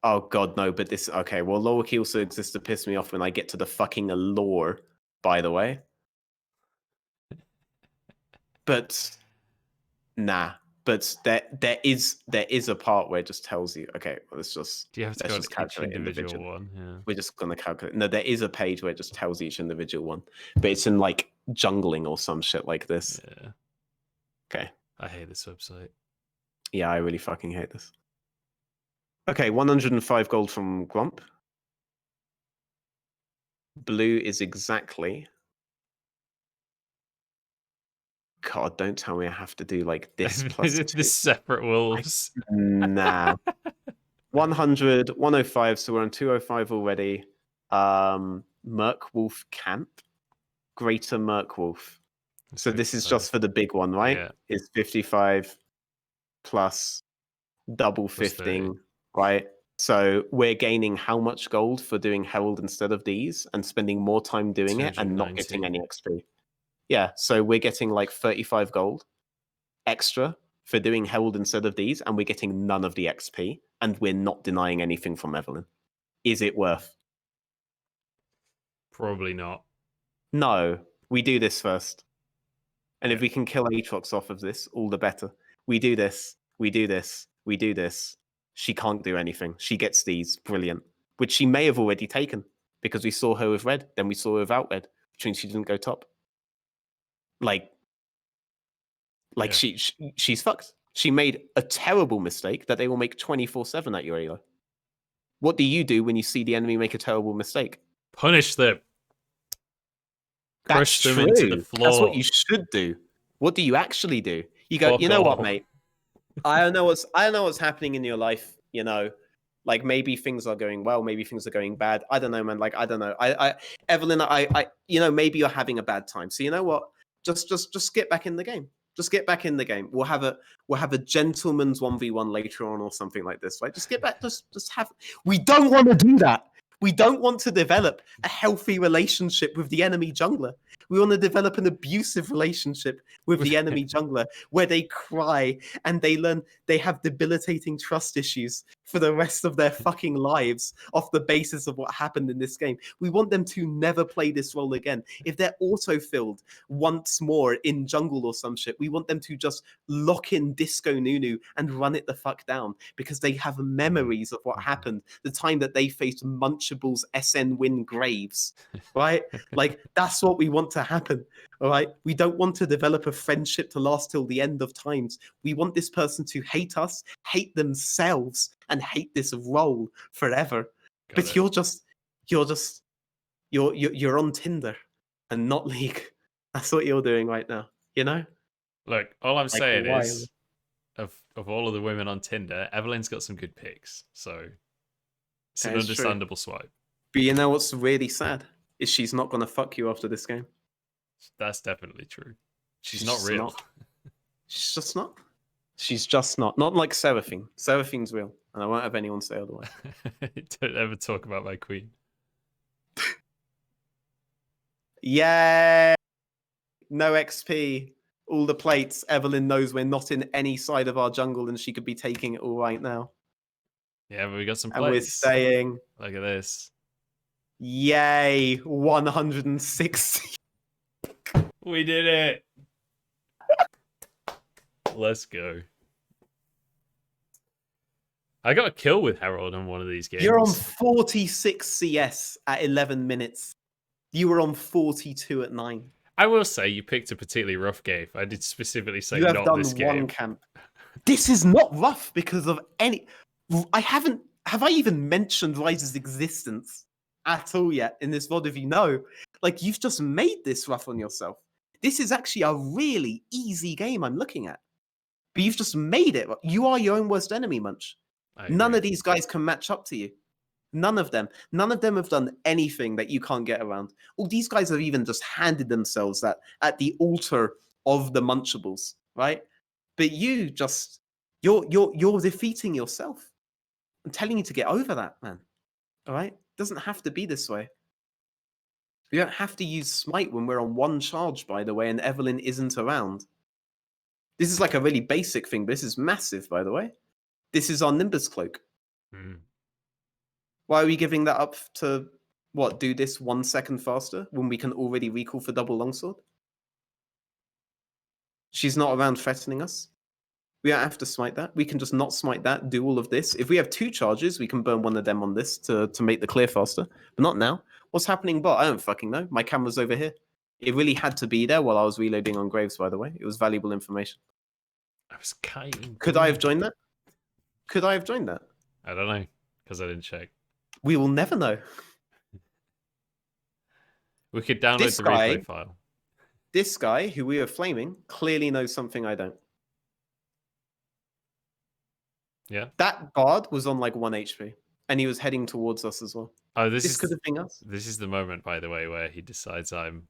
Oh god, no, but this okay, well LOL Wiki also exists to piss me off when I get to the fucking allure, by the way. But nah. But there is a part where it just tells you, okay, well, let's just Do you have to let's go just to each calculate individual one? Yeah. We're just gonna calculate. No, there is a page where it just tells each individual one, but it's in like jungling or some shit like this. Yeah. Okay. I hate this website. Yeah, I really fucking hate this. Okay, 105 gold from Grump. Blue is exactly. God, don't tell me I have to do like this plus Is it 2. the separate wolves? Nah. 100, 105, so we're on 205 already. Merc Wolf Camp. Greater Merc Wolf. So this is just for the big one, right? Yeah. It's 55 plus double Plus 15, right? So we're gaining how much gold for doing Herald instead of these and spending more time doing it and not getting 290. any XP. Yeah, so we're getting like 35 gold extra for doing Herald instead of these, and we're getting none of the XP, and we're not denying anything from Evelyn. Is it worth? Probably not. No. We do this first. And if Yeah. we can kill Aatrox off of this, all the better. We do this. We do this. We do this. She can't do anything. She gets these. Brilliant. Which she may have already taken because we saw her with red, then we saw her without red, which means she didn't go top. Like Yeah. she's fucked. She made a terrible mistake that they will make 24/7 at your elo. What do you do when you see the enemy make a terrible mistake? Punish them. Crush That's them into the true. floor. That's what you should do. What do you actually do? You go, Fuck you know what, off. mate? I don't know what's happening in your life, you know. Like maybe things are going well, maybe things are going bad. I don't know, man. Like I don't know. Evelyn, you know, maybe you're having a bad time. So you know what? Just get back in the game. Just get back in the game. We'll have a gentleman's 1v1 later on or something like this. Right? Just get back. Just have. We don't want to do that. We don't want to develop a healthy relationship with the enemy jungler. We want to develop an abusive relationship with the enemy jungler where they cry and they learn they have debilitating trust issues for the rest of their fucking lives off the basis of what happened in this game. We want them to never play this role again. If they're auto-filled once more in jungle or some shit, we want them to just lock in Disco Nunu and run it the fuck down because they have memories of what happened the time that they faced Munchables SN Win Graves, right? Like that's what we want to happen. All right. We don't want to develop a friendship to last till the end of times. We want this person to hate us, hate themselves, and hate this role forever. But you're on Tinder and not League. That's what you're doing right now. You know? Look, all I'm saying why? is of all of the women on Tinder, Evelyn's got some good pics. So it's an That is true. understandable swipe. But you know what's really sad? Is she's not gonna fuck you after this game. That's definitely true. She's not real. She's just not. She's just not. Not like Seraphine. Seraphine's real. And I won't have anyone say otherwise. Don't ever talk about my queen. Yeah. No XP. All the plates. Evelyn knows we're not in any side of our jungle and she could be taking it all right now. Yeah, but we got some And we're plates. saying, Look at this. yay, 160. We did it. Let's go. I got a kill with Harold on one of these games. You're on 46 CS at 11 minutes. You were on 42 at 9. I will say you picked a particularly rough game. I did specifically say You have not done this game. one camp. This is not rough because of any. Have I even mentioned Rise's existence at all yet in this VOD? If you know, like you've just made this rough on yourself. This is actually a really easy game I'm looking at, but you've just made it. You are your own worst enemy, Munch. None of these guys can match up to you. None of them. None of them have done anything that you can't get around. All these guys have even just handed themselves that at the altar of the Munchables, right? But you just you're defeating yourself. I'm telling you to get over that, man. All right? It doesn't have to be this way. We don't have to use Smite when we're on one charge, by the way, and Evelyn isn't around. This is like a really basic thing, but this is massive, by the way. This is our Nimbus Cloak. Why are we giving that up to, what, do this 1 second faster when we can already recall for double longsword? She's not around threatening us. We don't have to smite that. We can just not smite that, do all of this. If we have 2 charges, we can burn one of them on this to make the clear faster. But not now. What's happening bot? I don't fucking know. My camera's over here. It really had to be there while I was reloading on Graves, by the way. It was valuable information. I was kiting. Could I have joined that? Could I have joined that? I don't know, because I didn't check. We will never know. We could download This the guy- replay file. This guy, who we are flaming, clearly knows something I don't. Yeah. That bard was on like 1 HP, and he was heading towards us as well. Oh, This could have been us. This is the moment, by the way, where he decides I'm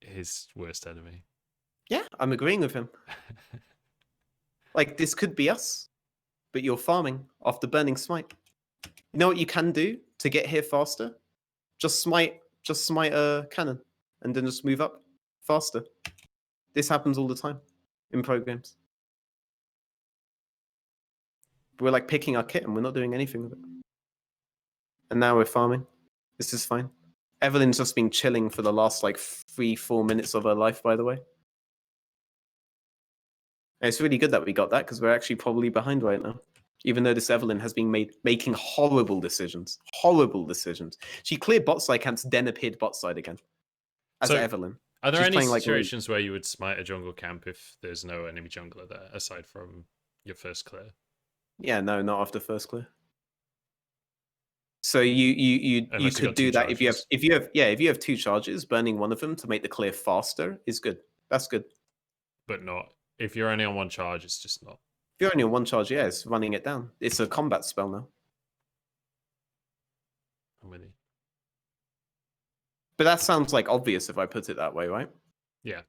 his worst enemy. Yeah, I'm agreeing with him. Like, this could be us, but you're farming after burning smite. You know what you can do to get here faster? Just smite a cannon, and then just move up faster. This happens all the time in pro games. We're like picking our kit and we're not doing anything with it. And now we're farming. This is fine. Evelyn's just been chilling for the last like 3-4 minutes of her life, by the way. And it's really good that we got that because we're actually probably behind right now. Even though this Evelyn has been making horrible decisions. Horrible decisions. She cleared bot side camps, then appeared bot side again. As So, Evelyn. Are there She's any playing like situations where you would smite a jungle camp if there's no enemy jungler there, aside from your first clear? Yeah, no, not after first clear. So you Unless you could got do two that if you charges. have 2 charges, burning one of them to make the clear faster is good. That's good. But not if you're only on one charge. It's just not. If you're only on 1 charge, yeah, it's running it down. It's a combat spell now. I'm with you. But that sounds like obvious if I put it that way, right? Yeah.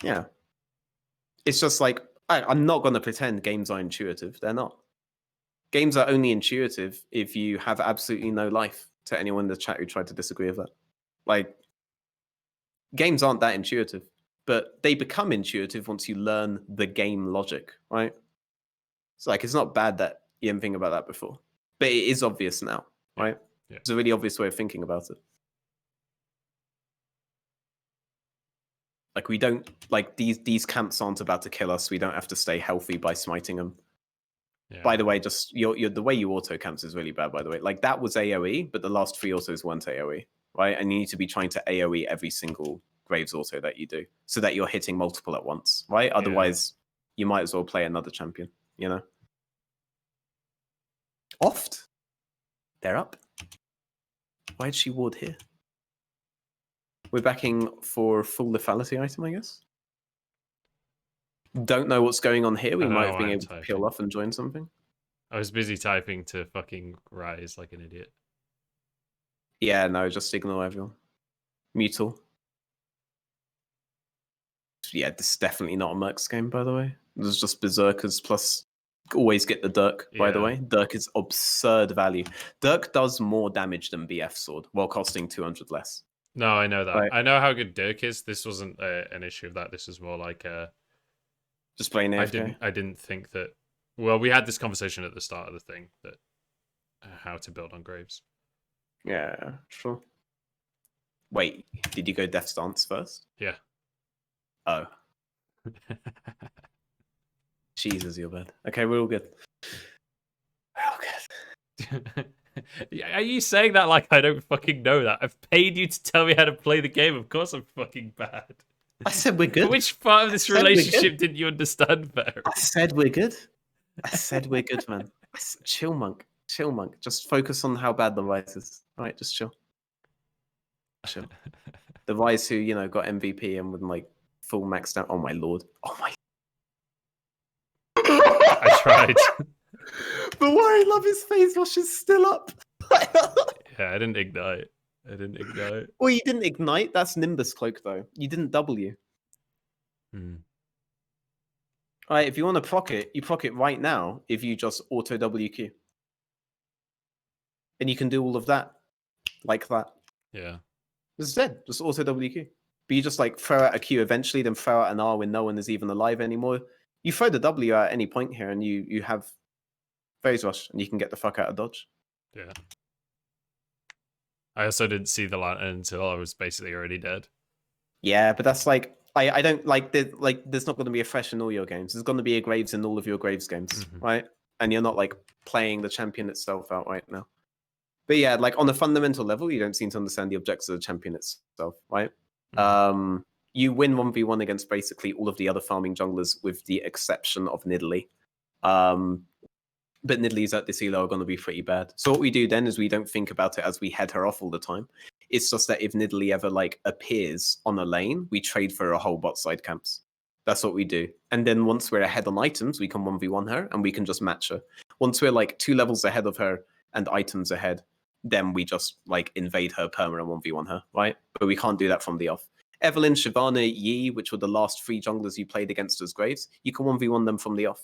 Yeah. It's just like I'm not going to pretend games are intuitive. They're not. Games are only intuitive if you have absolutely no life. To anyone in the chat who tried to disagree with that, like, games aren't that intuitive, but they become intuitive once you learn the game logic, right? It's like it's not bad that you didn't think about that before, but it is obvious now, right? Yeah. It's a really obvious way of thinking about it. Like we don't like these camps aren't about to kill us. We don't have to stay healthy by smiting them. Yeah. By the way, just your the way you auto camps is really bad. By the way, like that was AOE, but the last 3 autos weren't AOE, right? And you need to be trying to AOE every single Graves auto that you do, so that you're hitting multiple at once, right? Otherwise, you might as well play another champion. You know. Oft, they're up. Why did she ward here? We're backing for full lethality item, I guess. Don't know what's going on here. We might have been able to peel off and join something. I was busy typing to fucking Rise like an idiot. Yeah, no, just ignore everyone. Mutal. Yeah, this is definitely not a Mercs game, by the way. This is just Berserkers plus always get the Dirk, by the way. Dirk is absurd value. Dirk does more damage than BF Sword while costing 200 less. No, I know that. Right. I know how good Dirk is. This wasn't an issue of that. This was more like just playing AFK. I didn't think that. Well, we had this conversation at the start of the thing that how to build on Graves. Yeah, sure. Wait, did you go Death Dance first? Yeah. Oh. Jesus, you're bad. Okay, we're all good. We're all good. Are you saying that like I don't fucking know that? I've paid you to tell me how to play the game. Of course I'm fucking bad. I said we're good. Which part of this relationship didn't you understand better? I said we're good. I said we're good, man. Chill, monk. Chill, monk. Just focus on how bad the Rise is. All right, just chill. Chill. The Rise who, you know, got MVP and with like full maxed out. Oh my lord. Oh my. I tried. But why I love his face wash is still up. Yeah, I didn't ignite. Well, you didn't ignite. That's Nimbus Cloak, though. You didn't W. All right, if you want to proc it, you proc it right now if you just auto WQ. And you can do all of that like that. Yeah. It's dead. Just auto WQ. But you just like throw out a Q eventually, then throw out an R when no one is even alive anymore. You throw the W at any point here and you have Phase Rush and you can get the fuck out of dodge. Yeah. I also didn't see the lantern until I was basically already dead. Yeah, but that's like I don't like there's not going to be a fresh in all your games. There's going to be a Graves in all of your Graves games, right? And you're not like playing the champion itself out right now. But yeah, like on a fundamental level, you don't seem to understand the objectives of the champion itself, right? You win 1v1 against basically all of the other farming junglers with the exception of Nidalee. But Nidalee's at this elo are going to be pretty bad. So what we do then is we don't think about it as we head her off all the time. It's just that if Nidalee ever like appears on a lane, we trade for a whole bot side camps. That's what we do. And then once we're ahead on items, we can 1v1 her and we can just match her. Once we're like 2 levels ahead of her and items ahead, then we just like invade her perma and 1v1 her, right? But we can't do that from the off. Evelyn, Shyvana, Yi, which were the last 3 junglers you played against as Graves, you can 1v1 them from the off.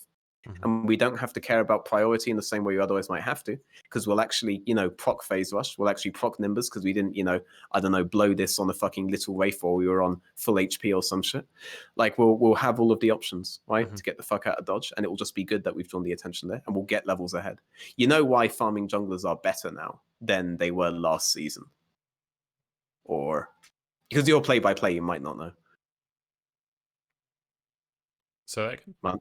And we don't have to care about priority in the same way you otherwise might have to, because we'll actually, you know, proc Phase Rush. We'll actually proc Nimbus because we didn't, you know, I don't know, blow this on a fucking little Wraith while we were on full HP or some shit. Like, we'll have all of the options, right, to get the fuck out of dodge, and it will just be good that we've drawn the attention there, and we'll get levels ahead. You know why farming junglers are better now than they were last season? or because you're play by play, you might not know So much.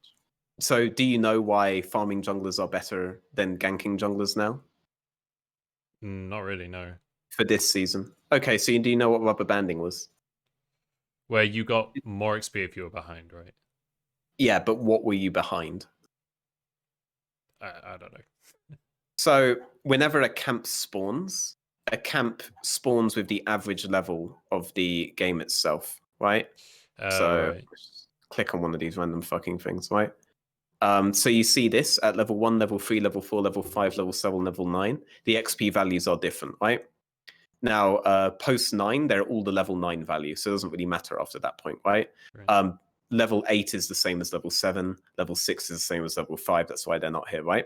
So, do you know why farming junglers are better than ganking junglers now not really, no. for this season? Okay, so do you know what rubber banding was? Where you got more XP if you were behind, right? Yeah, but what were you behind? I don't know. So, whenever a camp spawns with the average level of the game itself, right? So, Right. click on one of these random fucking things, right? So you see this at level 1, level 3, level 4, level 5, level 7, level 9. The XP values are different, right? Now, post 9, they're all the level 9 value, so it doesn't really matter after that point, right? Level 8 is the same as level 7. Level 6 is the same as level 5. That's why they're not here, right?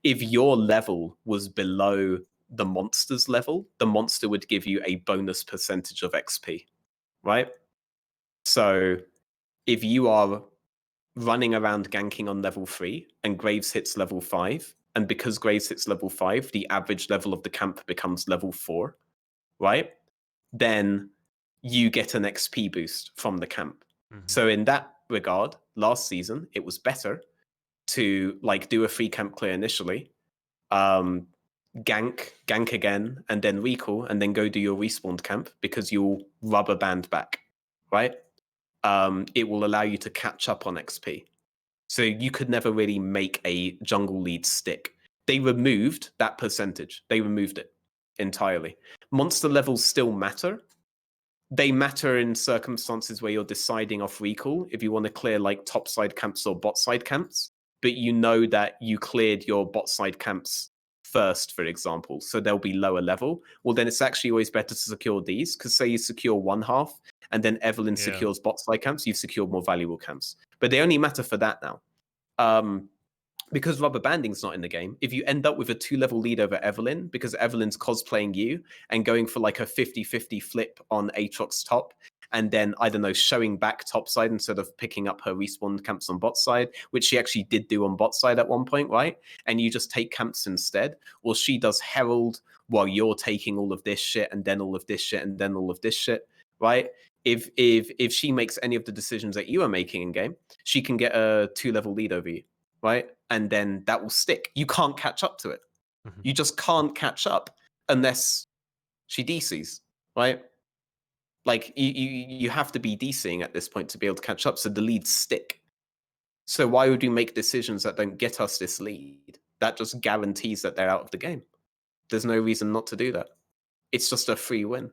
If your level was below the monster's level, the monster would give you a bonus percentage of XP, right? So if you are running around ganking on level 3 and Graves hits level 5, and because Graves hits level 5, the average level of the camp becomes level 4, right? Then you get an XP boost from the camp. So in that regard, last season it was better to like do a free camp clear initially, gank again, and then recall, and then go do your respawned camp because you'll rubber band back, right? It will allow you to catch up on XP. So you could never really make a jungle lead stick. They removed that percentage. They removed it entirely. Monster levels still matter. They matter in circumstances where you're deciding off recall if you want to clear like top side camps or bot side camps, but you know that you cleared your bot side camps first, for example, so they'll be lower level. Well, then it's actually always better to secure these, because say you secure one half and then Evelynn secures bot side camps, you've secured more valuable camps. But they only matter for that now. Because rubber banding's not in the game, if you end up with a 2-level lead over Evelynn because Evelynn's cosplaying you and going for like a 50-50 flip on Aatrox top, and then, I don't know, showing back top side instead of picking up her respawn camps on bot side, which she actually did do on bot side at one point, right? And you just take camps instead, or she does Herald while you're taking all of this shit and then all of this shit and then all of this shit, right? If she makes any of the decisions that you are making in game, she can get a 2-level lead over you, right? And then that will stick. You can't catch up to it. You just can't catch up unless she DCs, right? Like you have to be DCing at this point to be able to catch up, so the leads stick. So why would we make decisions that don't get us this lead? That just guarantees that they're out of the game. There's no reason not to do that. It's just a free win.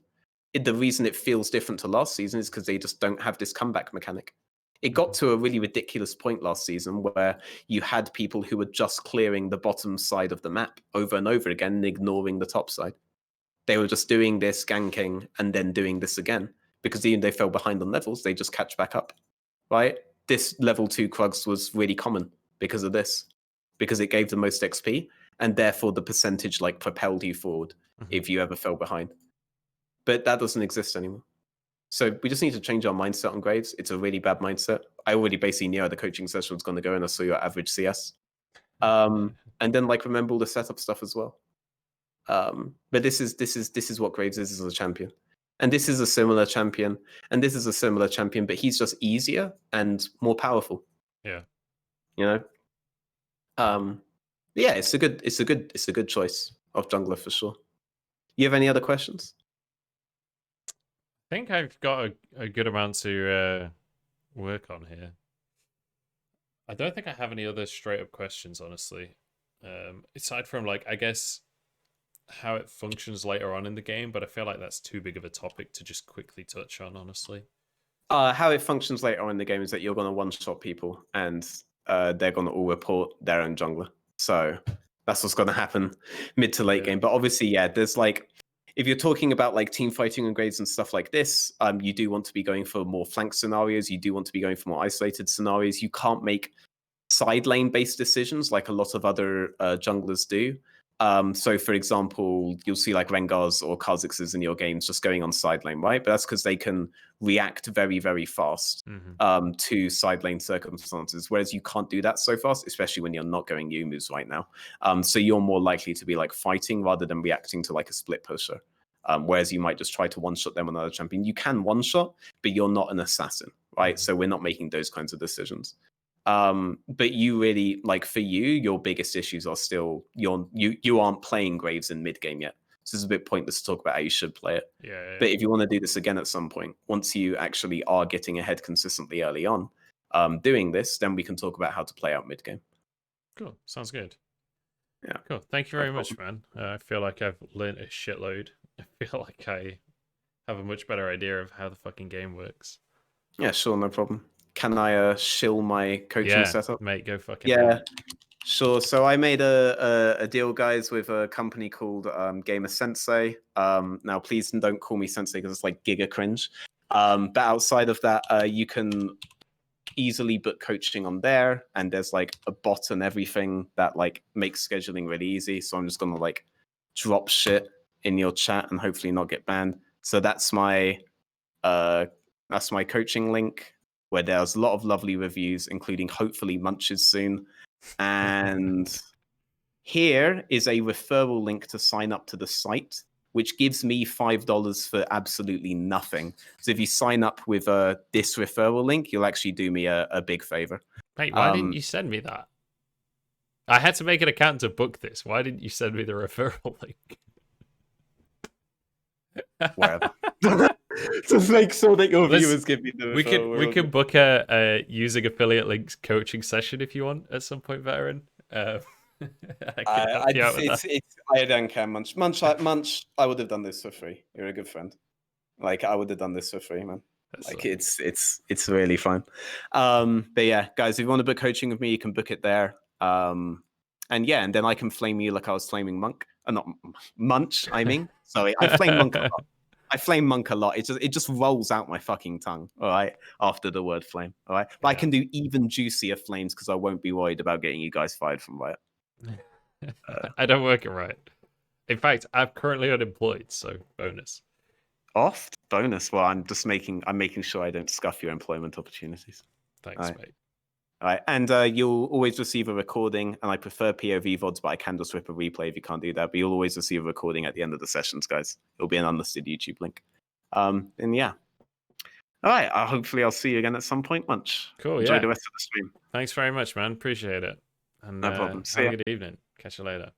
The reason it feels different to last season is because they just don't have this comeback mechanic. It got to a really ridiculous point last season where you had people who were just clearing the bottom side of the map over and over again and ignoring the top side. They were just doing this, ganking, and then doing this again. Because even they fell behind on levels, they just catch back up, right? This level 2 Krugs was really common because of this. Because it gave the most XP, and therefore the percentage like propelled you forward if you ever fell behind. But that doesn't exist anymore. So we just need to change our mindset on Graves. It's a really bad mindset. I already basically knew how the coaching session was going to go, and I saw your average CS. And then like remember all the setup stuff as well. But this is what Graves is as a champion, and this is a similar champion, and this is a similar champion, but he's just easier and more powerful. Yeah, you know. Yeah, it's a good choice of jungler for sure. You have any other questions? I think I've got a good amount to work on here. I don't think I have any other straight up questions, honestly. Aside from like, I guess how it functions later on in the game, but I feel like that's too big of a topic to just quickly touch on, honestly. How it functions later on in the game is that you're going to one-shot people, and they're going to all report their own jungler. So that's what's going to happen mid to late game. But obviously, yeah, there's like, if you're talking about like team fighting and Graves and stuff like this, you do want to be going for more flank scenarios. You do want to be going for more isolated scenarios. You can't make side lane based decisions like a lot of other junglers do. So for example, you'll see like Rengar's or Kha'Zix's in your games just going on side lane, right? But that's because they can react very, very fast to side lane circumstances, whereas you can't do that so fast, especially when you're not going Yumu's right now. So you're more likely to be like fighting rather than reacting to like a split pusher. Whereas you might just try to one-shot them on another champion. You can one-shot, but you're not an assassin, right? So we're not making those kinds of decisions. But you really, like, for you, your biggest issues are still you aren't playing Graves in mid game yet. So it's a bit pointless to talk about how you should play it. Yeah. But if you want to do this again at some point, once you actually are getting ahead consistently early on, doing this, then we can talk about how to play out mid game. Cool. Sounds good. Yeah. Cool. Thank you very much, man. I feel like I've learned a shitload. I feel like I have a much better idea of how the fucking game works. Yeah, sure, no problem. Can I shill my coaching setup? Mate, go fucking yeah. Sure. So I made a deal, guys, with a company called Gamer Sensei. Now, please don't call me Sensei because it's like giga cringe. But outside of that, you can easily book coaching on there, and there's like a bot and everything that like makes scheduling really easy. So I'm just gonna like drop shit in your chat and hopefully not get banned. So that's my coaching link, where there's a lot of lovely reviews, including hopefully Munches soon. And here is a referral link to sign up to the site, which gives me $5 for absolutely nothing. So if you sign up with this referral link, you'll actually do me a big favor. Mate, why didn't you send me that? I had to make an account to book this. Why didn't you send me the referral link? Whatever. To make sure that your viewers give me the referral. We could book a using affiliate links coaching session if you want at some point, Veteran. I don't care, Munch. I would have done this for free. You're a good friend. Like, I would have done this for free, man. Like, it's really fun. But yeah, guys, if you want to book coaching with me, you can book it there. And then I can flame you like I was flaming Monk. Not Munch, I mean. Sorry, I flame Monk a lot. I flame Monk a lot. It just rolls out my fucking tongue, all right, after the word flame, all right? But I can do even juicier flames because I won't be worried about getting you guys fired from Riot. I don't work it right. In fact, I'm currently unemployed, so bonus. Oft? Bonus? Well, I'm making sure I don't scuff your employment opportunities. Thanks, mate. All right, and you'll always receive a recording, and I prefer POV VODs, but I can just rip a replay if you can't do that. But you'll always receive a recording at the end of the sessions, guys. It'll be an unlisted YouTube link. And yeah. All right, hopefully I'll see you again at some point, Munch. Cool, Enjoy the rest of the stream. Thanks very much, man. Appreciate it. And no problem. Have a good evening. Catch you later.